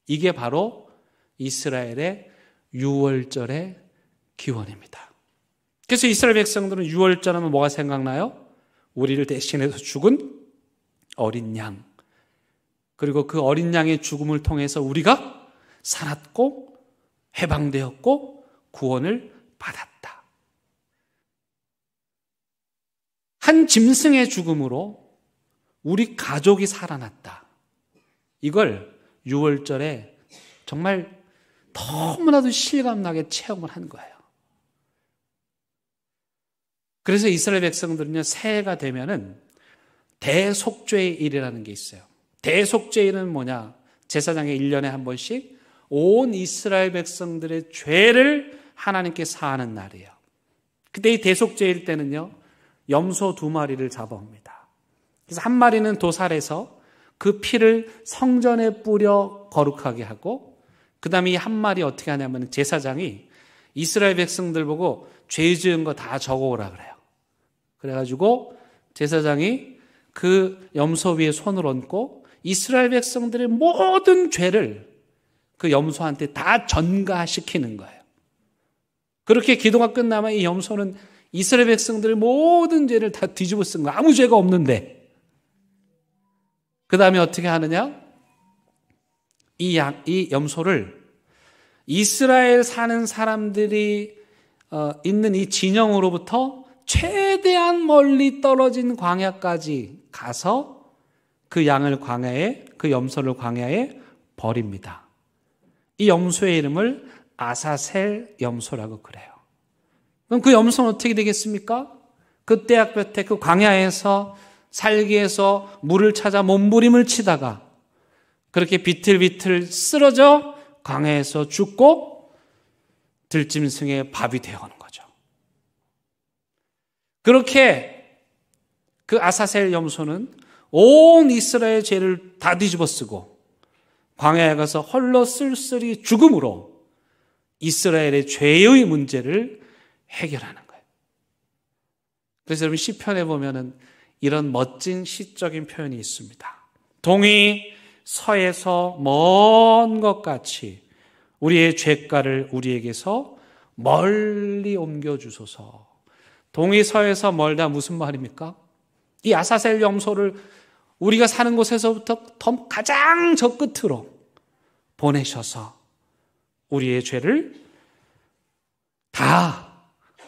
이게 바로 이스라엘의 유월절의 기원입니다. 그래서 이스라엘 백성들은 유월절 하면 뭐가 생각나요? 우리를 대신해서 죽은 어린 양. 그리고 그 어린 양의 죽음을 통해서 우리가 살았고 해방되었고 구원을 받았다. 한 짐승의 죽음으로 우리 가족이 살아났다. 이걸 유월절에 정말 너무나도 실감나게 체험을 한 거예요. 그래서 이스라엘 백성들은요, 새해가 되면은 대속죄일이라는 게 있어요. 대속죄일은 뭐냐? 제사장이 1년에 한 번씩 온 이스라엘 백성들의 죄를 하나님께 사하는 날이에요. 그때 이 대속죄일 때는요, 염소 2마리를 잡아옵니다. 그래서 한 마리는 도살해서 그 피를 성전에 뿌려 거룩하게 하고, 그 다음에 이 한 마리 어떻게 하냐면 제사장이 이스라엘 백성들 보고 죄 지은 거 다 적어오라 그래요. 그래가지고 제사장이 그 염소 위에 손을 얹고 이스라엘 백성들의 모든 죄를 그 염소한테 다 전가시키는 거예요. 그렇게 기도가 끝나면 이 염소는 이스라엘 백성들의 모든 죄를 다 뒤집어 쓴 거예요. 아무 죄가 없는데. 그 다음에 어떻게 하느냐? 이 염소를 이스라엘 사는 사람들이 있는 이 진영으로부터 최대한 멀리 떨어진 광야까지 가서 그 양을 광야에, 그 염소를 광야에 버립니다. 이 염소의 이름을 아사셀 염소라고 그래요. 그럼 그 염소는 어떻게 되겠습니까? 그 떼약볕에 그 광야에서 살기 위해서 물을 찾아 몸부림을 치다가 그렇게 비틀비틀 쓰러져 광야에서 죽고 들짐승의 밥이 되어가는 거죠. 그렇게 그 아사셀 염소는 온 이스라엘 죄를 다 뒤집어 쓰고 광야에 가서 홀로 쓸쓸히 죽음으로 이스라엘의 죄의 문제를 해결하는 거예요. 그래서 여러분 시편에 보면은 이런 멋진 시적인 표현이 있습니다. 동이 서에서 먼 것 같이 우리의 죄가를 우리에게서 멀리 옮겨주소서. 동이 서에서 멀다 무슨 말입니까? 이 아사셀 염소를 우리가 사는 곳에서부터 가장 저 끝으로 보내셔서 우리의 죄를 다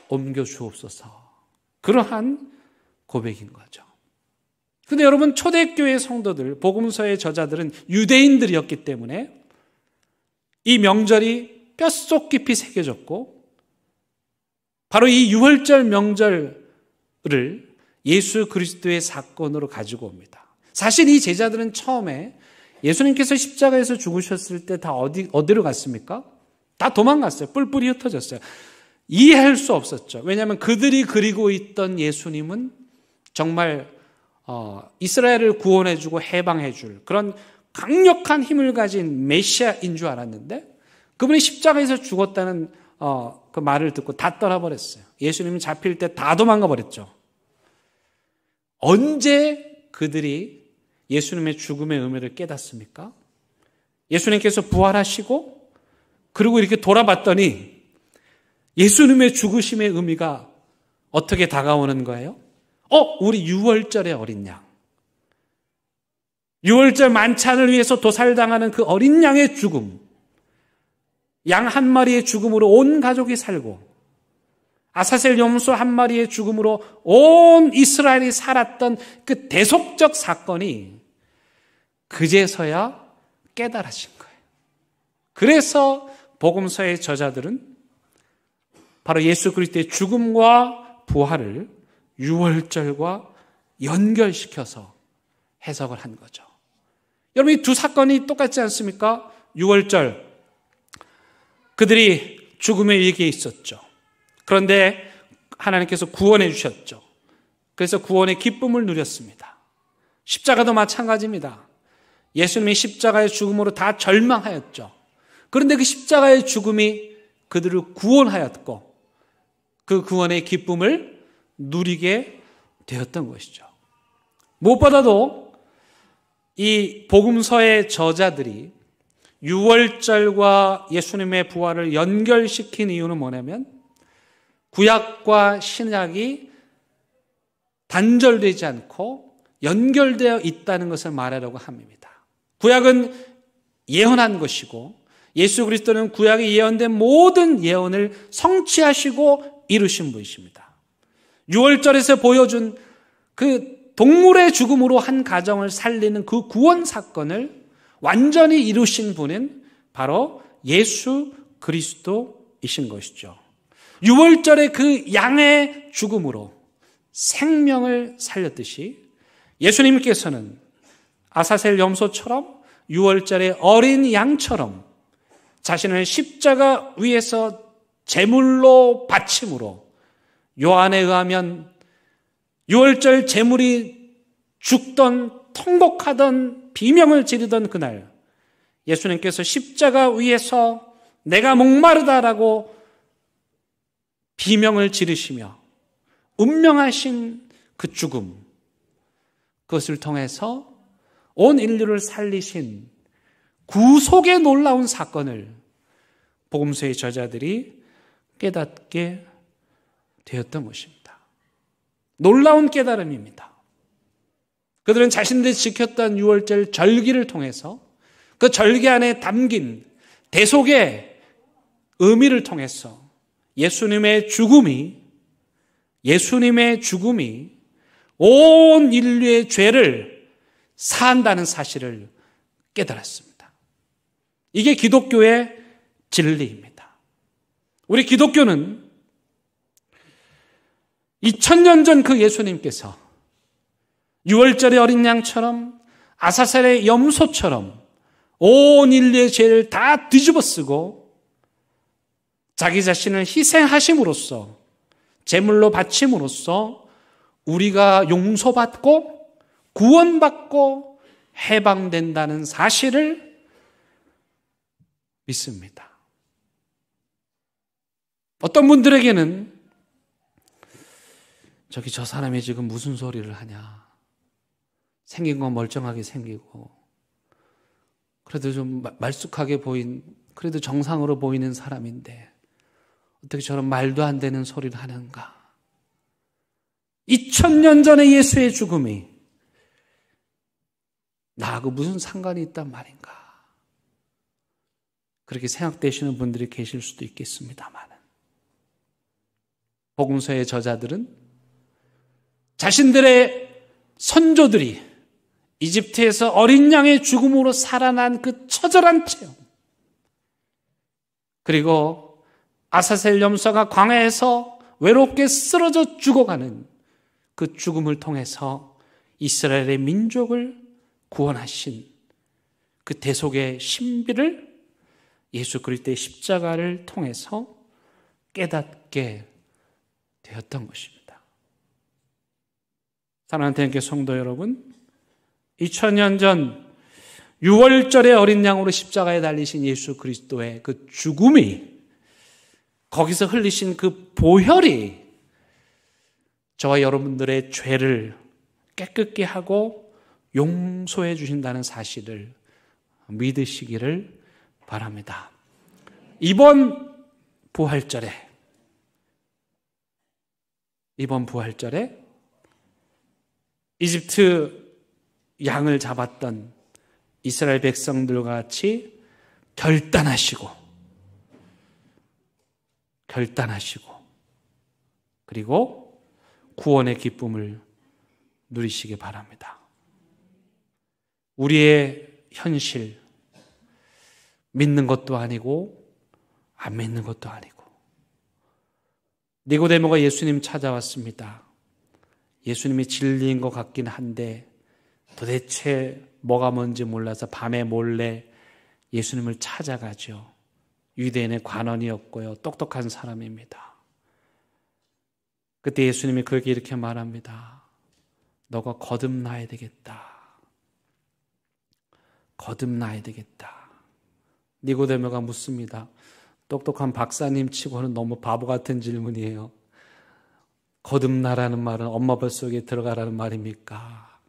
옮겨주옵소서. 그러한 고백인 거죠. 근데 여러분, 초대교회 성도들, 복음서의 저자들은 유대인들이었기 때문에 이 명절이 뼛속 깊이 새겨졌고, 바로 이 유월절 명절을 예수 그리스도의 사건으로 가지고 옵니다. 사실 이 제자들은 처음에 예수님께서 십자가에서 죽으셨을 때 다 어디로 갔습니까? 다 도망갔어요. 뿔뿔이 흩어졌어요. 이해할 수 없었죠. 왜냐하면 그들이 그리고 있던 예수님은 정말 이스라엘을 구원해주고 해방해줄 그런 강력한 힘을 가진 메시아인 줄 알았는데, 그분이 십자가에서 죽었다는 그 말을 듣고 다 떠나버렸어요. 예수님이 잡힐 때 다 도망가 버렸죠. 언제 그들이 예수님의 죽음의 의미를 깨닫습니까? 예수님께서 부활하시고 그리고 이렇게 돌아봤더니 예수님의 죽으심의 의미가 어떻게 다가오는 거예요? 우리 유월절의 어린 양. 유월절 만찬을 위해서 도살당하는 그 어린 양의 죽음. 양 한 마리의 죽음으로 온 가족이 살고, 아사셀 염소 한 마리의 죽음으로 온 이스라엘이 살았던 그 대속적 사건이 그제서야 깨달아진 거예요. 그래서 복음서의 저자들은 바로 예수 그리스도의 죽음과 부활을 유월절과 연결시켜서 해석을 한 거죠. 여러분, 이 두 사건이 똑같지 않습니까? 유월절, 그들이 죽음의 위기에 있었죠. 그런데 하나님께서 구원해 주셨죠. 그래서 구원의 기쁨을 누렸습니다. 십자가도 마찬가지입니다. 예수님이 십자가의 죽음으로 다 절망하였죠. 그런데 그 십자가의 죽음이 그들을 구원하였고 그 구원의 기쁨을 누리게 되었던 것이죠. 무엇보다도 이 복음서의 저자들이 유월절과 예수님의 부활을 연결시킨 이유는 뭐냐면, 구약과 신약이 단절되지 않고 연결되어 있다는 것을 말하려고 합니다. 구약은 예언한 것이고 예수 그리스도는 구약에 예언된 모든 예언을 성취하시고 이루신 분이십니다. 유월절에서 보여준 그 동물의 죽음으로 한 가정을 살리는 그 구원 사건을 완전히 이루신 분은 바로 예수 그리스도이신 것이죠. 유월절의 그 양의 죽음으로 생명을 살렸듯이 예수님께서는 아사셀 염소처럼 유월절의 어린 양처럼 자신을 십자가 위에서 제물로 바침으로, 요한에 의하면 유월절 제물이 죽던 통곡하던 비명을 지르던 그날 예수님께서 십자가 위에서 내가 목마르다라고 비명을 지르시며 운명하신 그 죽음, 그것을 통해서 온 인류를 살리신 구속의 놀라운 사건을 복음서의 저자들이 깨닫게 되었던 것입니다. 놀라운 깨달음입니다. 그들은 자신들이 지켰던 유월절 절기를 통해서 그 절기 안에 담긴 대속의 의미를 통해서 예수님의 죽음이 온 인류의 죄를 사한다는 사실을 깨달았습니다. 이게 기독교의 진리입니다. 우리 기독교는 2000년 전 그 예수님께서 유월절의 어린 양처럼 아사셀의 염소처럼 온 인류의 죄를 다 뒤집어쓰고 자기 자신을 희생하심으로써 제물로 바침으로써 우리가 용서받고 구원받고 해방된다는 사실을 믿습니다. 어떤 분들에게는 저 사람이 지금 무슨 소리를 하냐, 생긴 건 멀쩡하게 생기고 그래도 좀 말쑥하게 그래도 정상으로 보이는 사람인데 어떻게 저런 말도 안 되는 소리를 하는가. 2000년 전의 예수의 죽음이 나하고 무슨 상관이 있단 말인가. 그렇게 생각되시는 분들이 계실 수도 있겠습니다만 복음서의 저자들은 자신들의 선조들이 이집트에서 어린 양의 죽음으로 살아난 그 처절한 체험, 그리고 아사셀 염소가 광야에서 외롭게 쓰러져 죽어가는 그 죽음을 통해서 이스라엘의 민족을 구원하신 그 대속의 신비를 예수 그리스도의 십자가를 통해서 깨닫게 되었던 것입니다. 사랑하는 대형교회 성도 여러분, 2000년 전 유월절의 어린 양으로 십자가에 달리신 예수 그리스도의 그 죽음이, 거기서 흘리신 그 보혈이 저와 여러분들의 죄를 깨끗게 하고 용서해 주신다는 사실을 믿으시기를 바랍니다. 이번 부활절에 이집트 양을 잡았던 이스라엘 백성들과 같이 결단하시고 그리고 구원의 기쁨을 누리시기 바랍니다. 우리의 현실, 믿는 것도 아니고 안 믿는 것도 아니고, 니고데모가 예수님 찾아왔습니다. 예수님이 진리인 것 같긴 한데 도대체 뭐가 뭔지 몰라서 밤에 몰래 예수님을 찾아가죠. 유대인의 관원이었고요, 똑똑한 사람입니다. 그때 예수님이 그에게 이렇게 말합니다. 너가 거듭나야 되겠다. 니고데모가 묻습니다. 똑똑한 박사님 치고는 너무 바보 같은 질문이에요. 거듭나라는 말은 엄마 뱃속에 들어가라는 말입니까?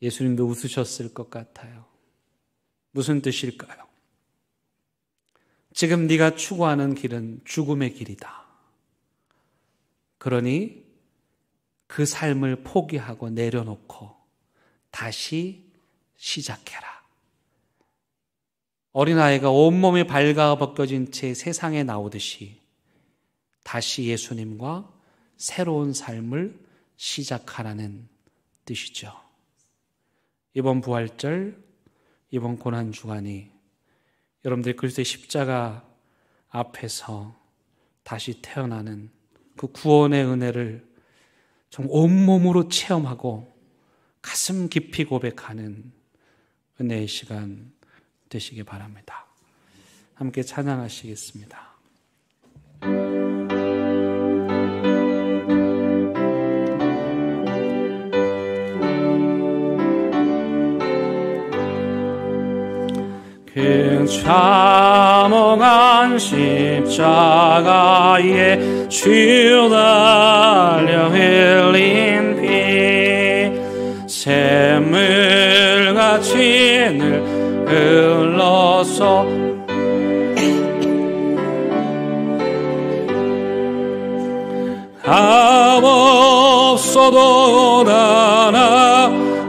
예수님도 웃으셨을 것 같아요. 무슨 뜻일까요? 지금 네가 추구하는 길은 죽음의 길이다. 그러니 그 삶을 포기하고 내려놓고 다시 시작해라. 어린아이가 온몸이 발가 벗겨진 채 세상에 나오듯이 다시 예수님과 새로운 삶을 시작하라는 뜻이죠. 이번 부활절, 이번 고난주간이 여러분들이 그리스도의 십자가 앞에서 다시 태어나는 그 구원의 은혜를 좀 온몸으로 체험하고 가슴 깊이 고백하는 은혜의 시간 되시기 바랍니다. 함께 찬양하시겠습니다. 그 참혹한 십자가에 주 달려 흘린 피 샘물같이 늘 흘러서 값 없어도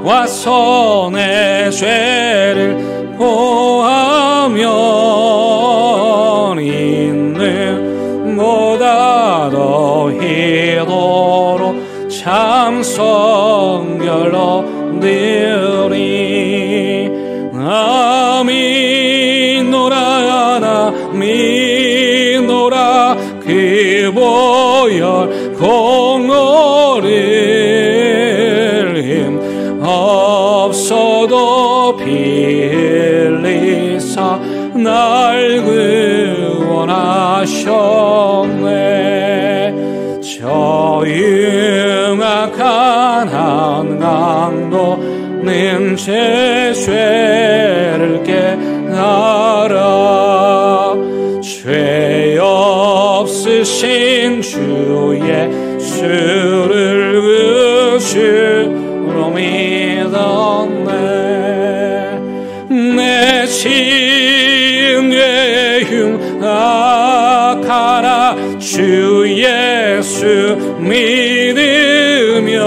나나와서 내 죄를 고하면 있는 보다 더히도록 참 성결로 드리 나 믿노라 나 믿노라 그 보혈 공로를 힘 없어도 피 흘리사 날 구원하셨네 저 흉악한 한강도는 제 죄를 깨달아 죄 없으신 주 예수를 주로 믿었네 내 진죄 흉악하나 주 예수 믿으면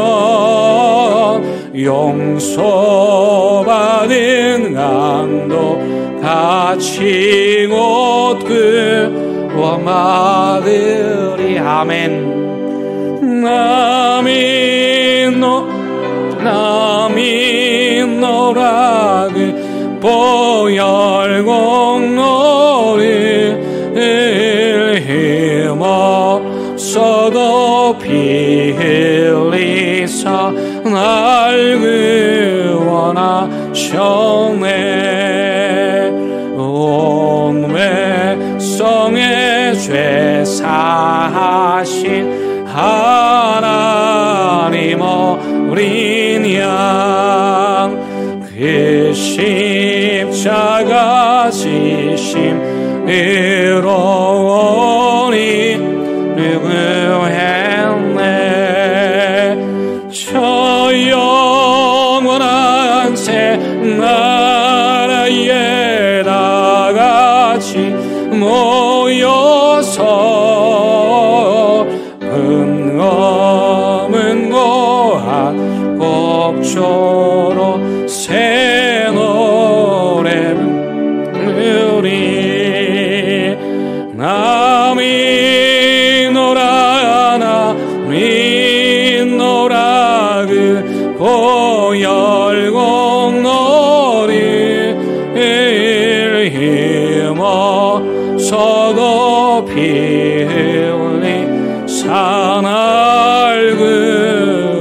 용서받은 강도 같이 곧 구원받으리 아멘 나 믿노라 그 보혈 공로를 힘없어도 피 흘리사 날 구원하셨네 온 백성의 죄 사하신 하나님 어린 양 그 십자가 지심으로 누구했네 저 영원한 새 나라에 다같이 모여서 은검은 고한 곡조로 새 노래 부르리 나 믿노라 나 믿노라 그 보혈 공로를 힘없어도 피 흘리사 날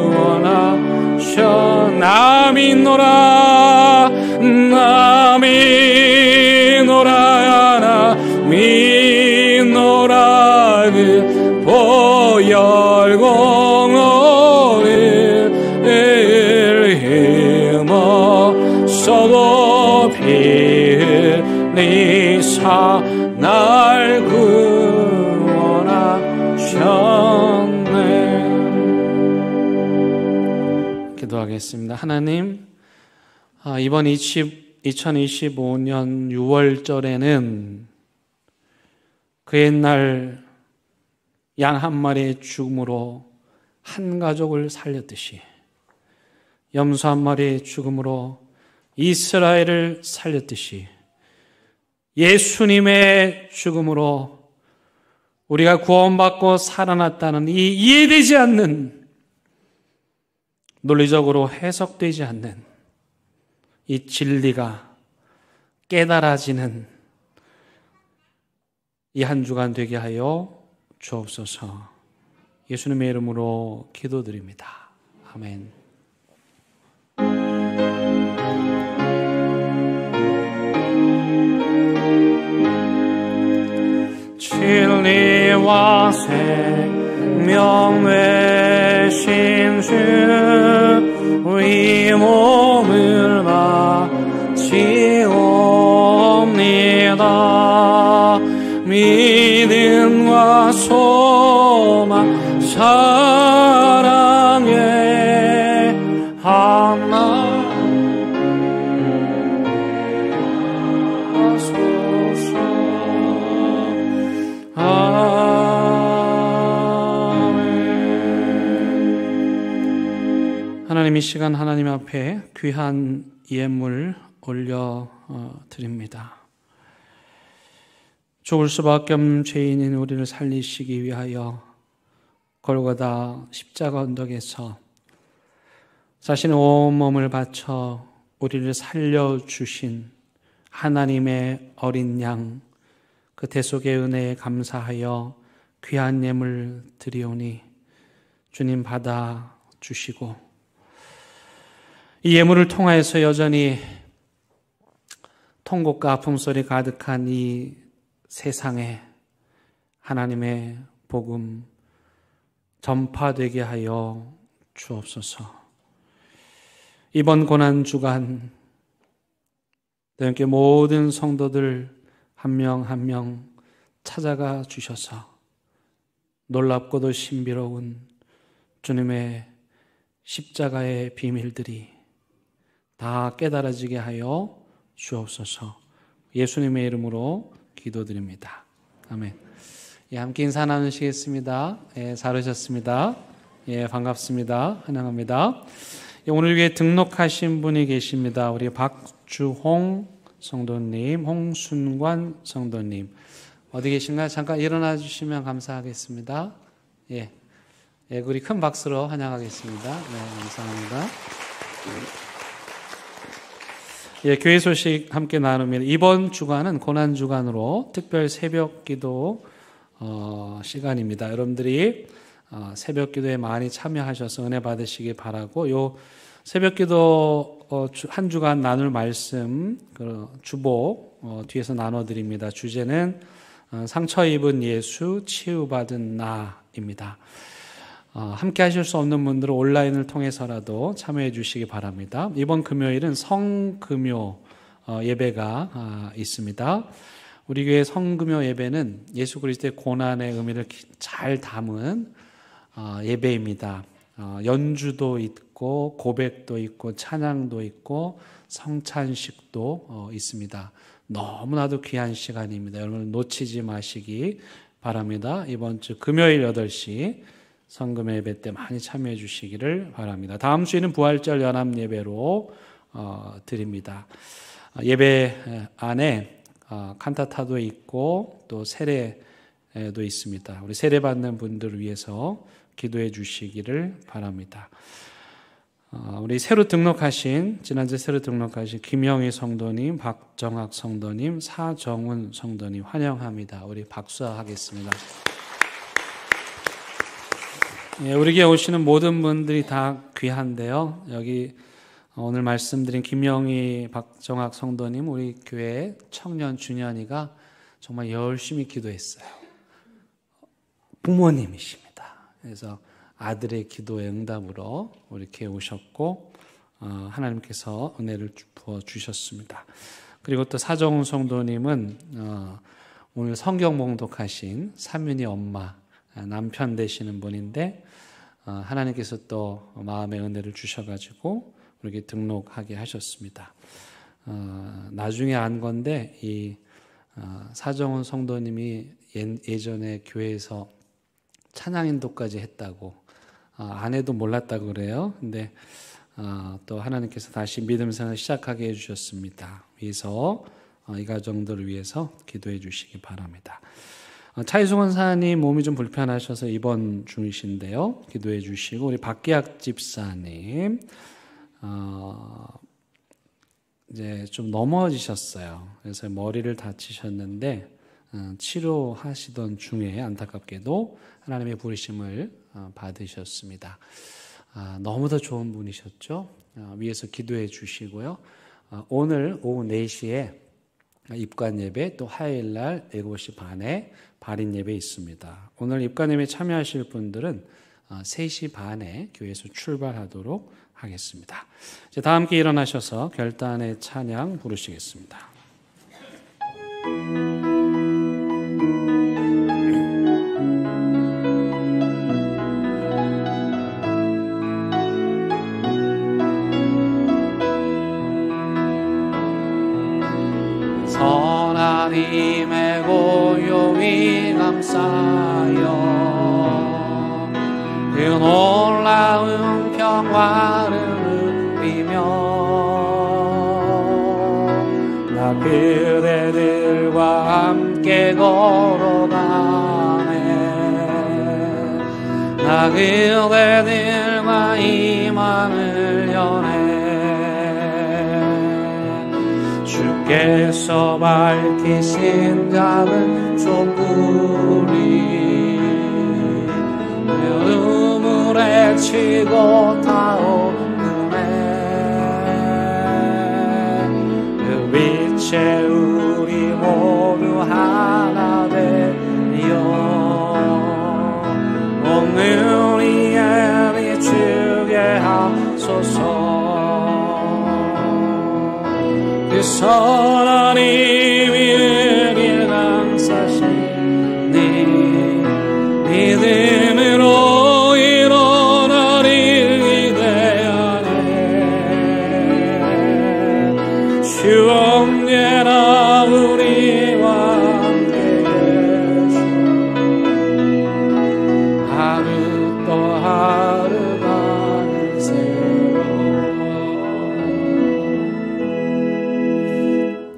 구원하셔 나 믿노라 나 믿노라 나 믿노라 그 보혈 공로를 힘없어도 피 흘리사 날 구원하셨네 기도하겠습니다. 하나님 이번 2025년 6월절에는 그 옛날 양 한 마리의 죽음으로 한 가족을 살렸듯이 염소 한 마리의 죽음으로 이스라엘을 살렸듯이 예수님의 죽음으로 우리가 구원받고 살아났다는 이 이해되지 않는 논리적으로 해석되지 않는 이 진리가 깨달아지는 이 한 주간 되게 하여 주옵소서. 예수님의 이름으로 기도드립니다. 아멘. 진리와 생명 되신 주 우리 몸을 바치옵나이다. 소망 사랑의 하나님 하소서. 아멘. 하나님, 이 시간 하나님 앞에 귀한 예물 올려 드립니다. 죽을 수밖에 없는 죄인인 우리를 살리시기 위하여 골고다 십자가 언덕에서 자신의 온몸을 바쳐 우리를 살려주신 하나님의 어린 양, 그 대속의 은혜에 감사하여 귀한 예물 드리오니 주님 받아 주시고, 이 예물을 통하여서 여전히 통곡과 아픔 소리 가득한 이 세상에 하나님의 복음 전파되게 하여 주옵소서. 이번 고난주간 하나님께 모든 성도들 한 명 한 명 찾아가 주셔서 놀랍고도 신비로운 주님의 십자가의 비밀들이 다 깨달아지게 하여 주옵소서. 예수님의 이름으로 기도드립니다. 아멘. 예, 함께 인사 나누시겠습니다. 예, 잘 오셨습니다. 예, 반갑습니다. 환영합니다. 예, 오늘 위에 등록하신 분이 계십니다. 우리 박주홍 성도님, 홍순관 성도님. 어디 계신가요? 잠깐 일어나 주시면 감사하겠습니다. 예, 예, 우리 큰 박수로 환영하겠습니다. 네, 감사합니다. 예, 교회 소식 함께 나눕니다. 이번 주간은 고난주간으로 특별 새벽 기도 시간입니다. 여러분들이 새벽 기도에 많이 참여하셔서 은혜 받으시기 바라고, 요 새벽 기도 한 주간 나눌 말씀 주보 뒤에서 나눠드립니다. 주제는 상처 입은 예수, 치유받은 나입니다. 함께 하실 수 없는 분들은 온라인을 통해서라도 참여해 주시기 바랍니다. 이번 금요일은 성금요 예배가 있습니다. 우리 교회 성금요 예배는 예수 그리스도의 고난의 의미를 잘 담은 예배입니다. 연주도 있고 고백도 있고 찬양도 있고 성찬식도 있습니다. 너무나도 귀한 시간입니다. 여러분 놓치지 마시기 바랍니다. 이번 주 금요일 8시 성금 예배 때 많이 참여해 주시기를 바랍니다. 다음 주에는 부활절 연합 예배로 드립니다. 예배 안에 칸타타도 있고 또 세례도 있습니다. 우리 세례 받는 분들을 위해서 기도해 주시기를 바랍니다. 우리 새로 등록하신, 지난주에 새로 등록하신 김영희 성도님, 박정학 성도님, 사정훈 성도님 환영합니다. 우리 박수하겠습니다. 예, 우리에게 오시는 모든 분들이 다 귀한데요. 여기 오늘 말씀드린 김영희, 박정학 성도님, 우리 교회 청년 준현이가 정말 열심히 기도했어요. 부모님이십니다. 그래서 아들의 기도의 응답으로 이렇게 오셨고 하나님께서 은혜를 부어주셨습니다. 그리고 또 사정훈 성도님은 오늘 성경 봉독하신 사윤이 엄마, 남편 되시는 분인데 하나님께서 또 마음의 은혜를 주셔가지고 이렇게 등록하게 하셨습니다. 나중에 안 건데 이 사정훈 성도님이 예전에 교회에서 찬양인도까지 했다고 아내도 몰랐다고 그래요. 근데 또 하나님께서 다시 믿음 생활을 시작하게 해주셨습니다. 그래서 이 가정들을 위해서 기도해 주시기 바랍니다. 차이승원 사님 몸이 좀 불편하셔서 입원 중이신데요. 기도해 주시고, 우리 박기학 집사님 이제 좀 넘어지셨어요. 그래서 머리를 다치셨는데 치료하시던 중에 안타깝게도 하나님의 부르심을 받으셨습니다. 너무도 좋은 분이셨죠. 위에서 기도해 주시고요. 오늘 오후 4시에 입관 예배, 또 화요일날 7시 반에 발인 예배 있습니다. 오늘 입관 예배 참여하실 분들은 3시 반에 교회에서 출발하도록 하겠습니다. 이제 다 함께 일어나셔서 결단의 찬양 부르시겠습니다. 하나님의 고요히 감싸여 그 놀라운 평화를 누리며 나 그대들과 함께 걸어가네. 나 그대들과 희망을 여네. 주께서 밝히신 작은 촛불이 눈물에 치고 타오르네. 그 빛에 우리 모두 하나 되어 오늘 위에 비추게 하소서. 그 하나님이 은혜를 감싸시니 믿음으로 일어나리 기대하네. 주 언제나 우리와 함께 계셔. 하루 또 하루가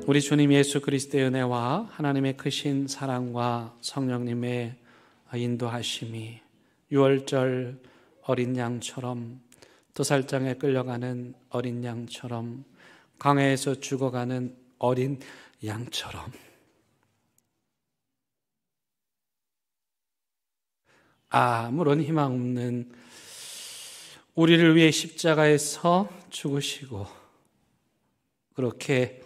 우리 주님 예수 그리스도의 은혜와 하나님의 크신 사랑과 성령님의 인도하심이 유월절 어린 양처럼 도살장에 끌려가는 어린 양처럼 광야에서 죽어가는 어린 양처럼 아무런 희망 없는 우리를 위해 십자가에서 죽으시고 그렇게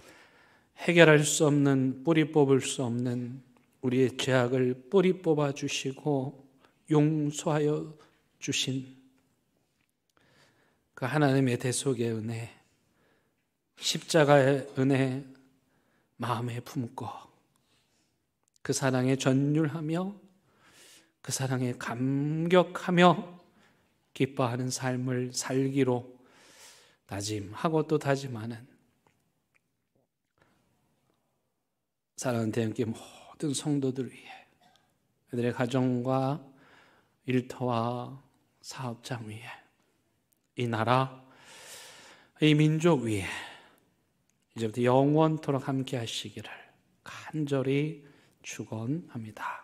해결할 수 없는, 뿌리 뽑을 수 없는 우리의 죄악을 뿌리 뽑아 주시고 용서하여 주신 그 하나님의 대속의 은혜, 십자가의 은혜 마음에 품고 그 사랑에 전율하며 그 사랑에 감격하며 기뻐하는 삶을 살기로 다짐하고 또 다짐하는 사랑하는 대형교회 모든 성도들 위해 그들의 가정과 일터와 사업장 위에 이 나라, 이 민족 위에 이제부터 영원토록 함께 하시기를 간절히 축원합니다.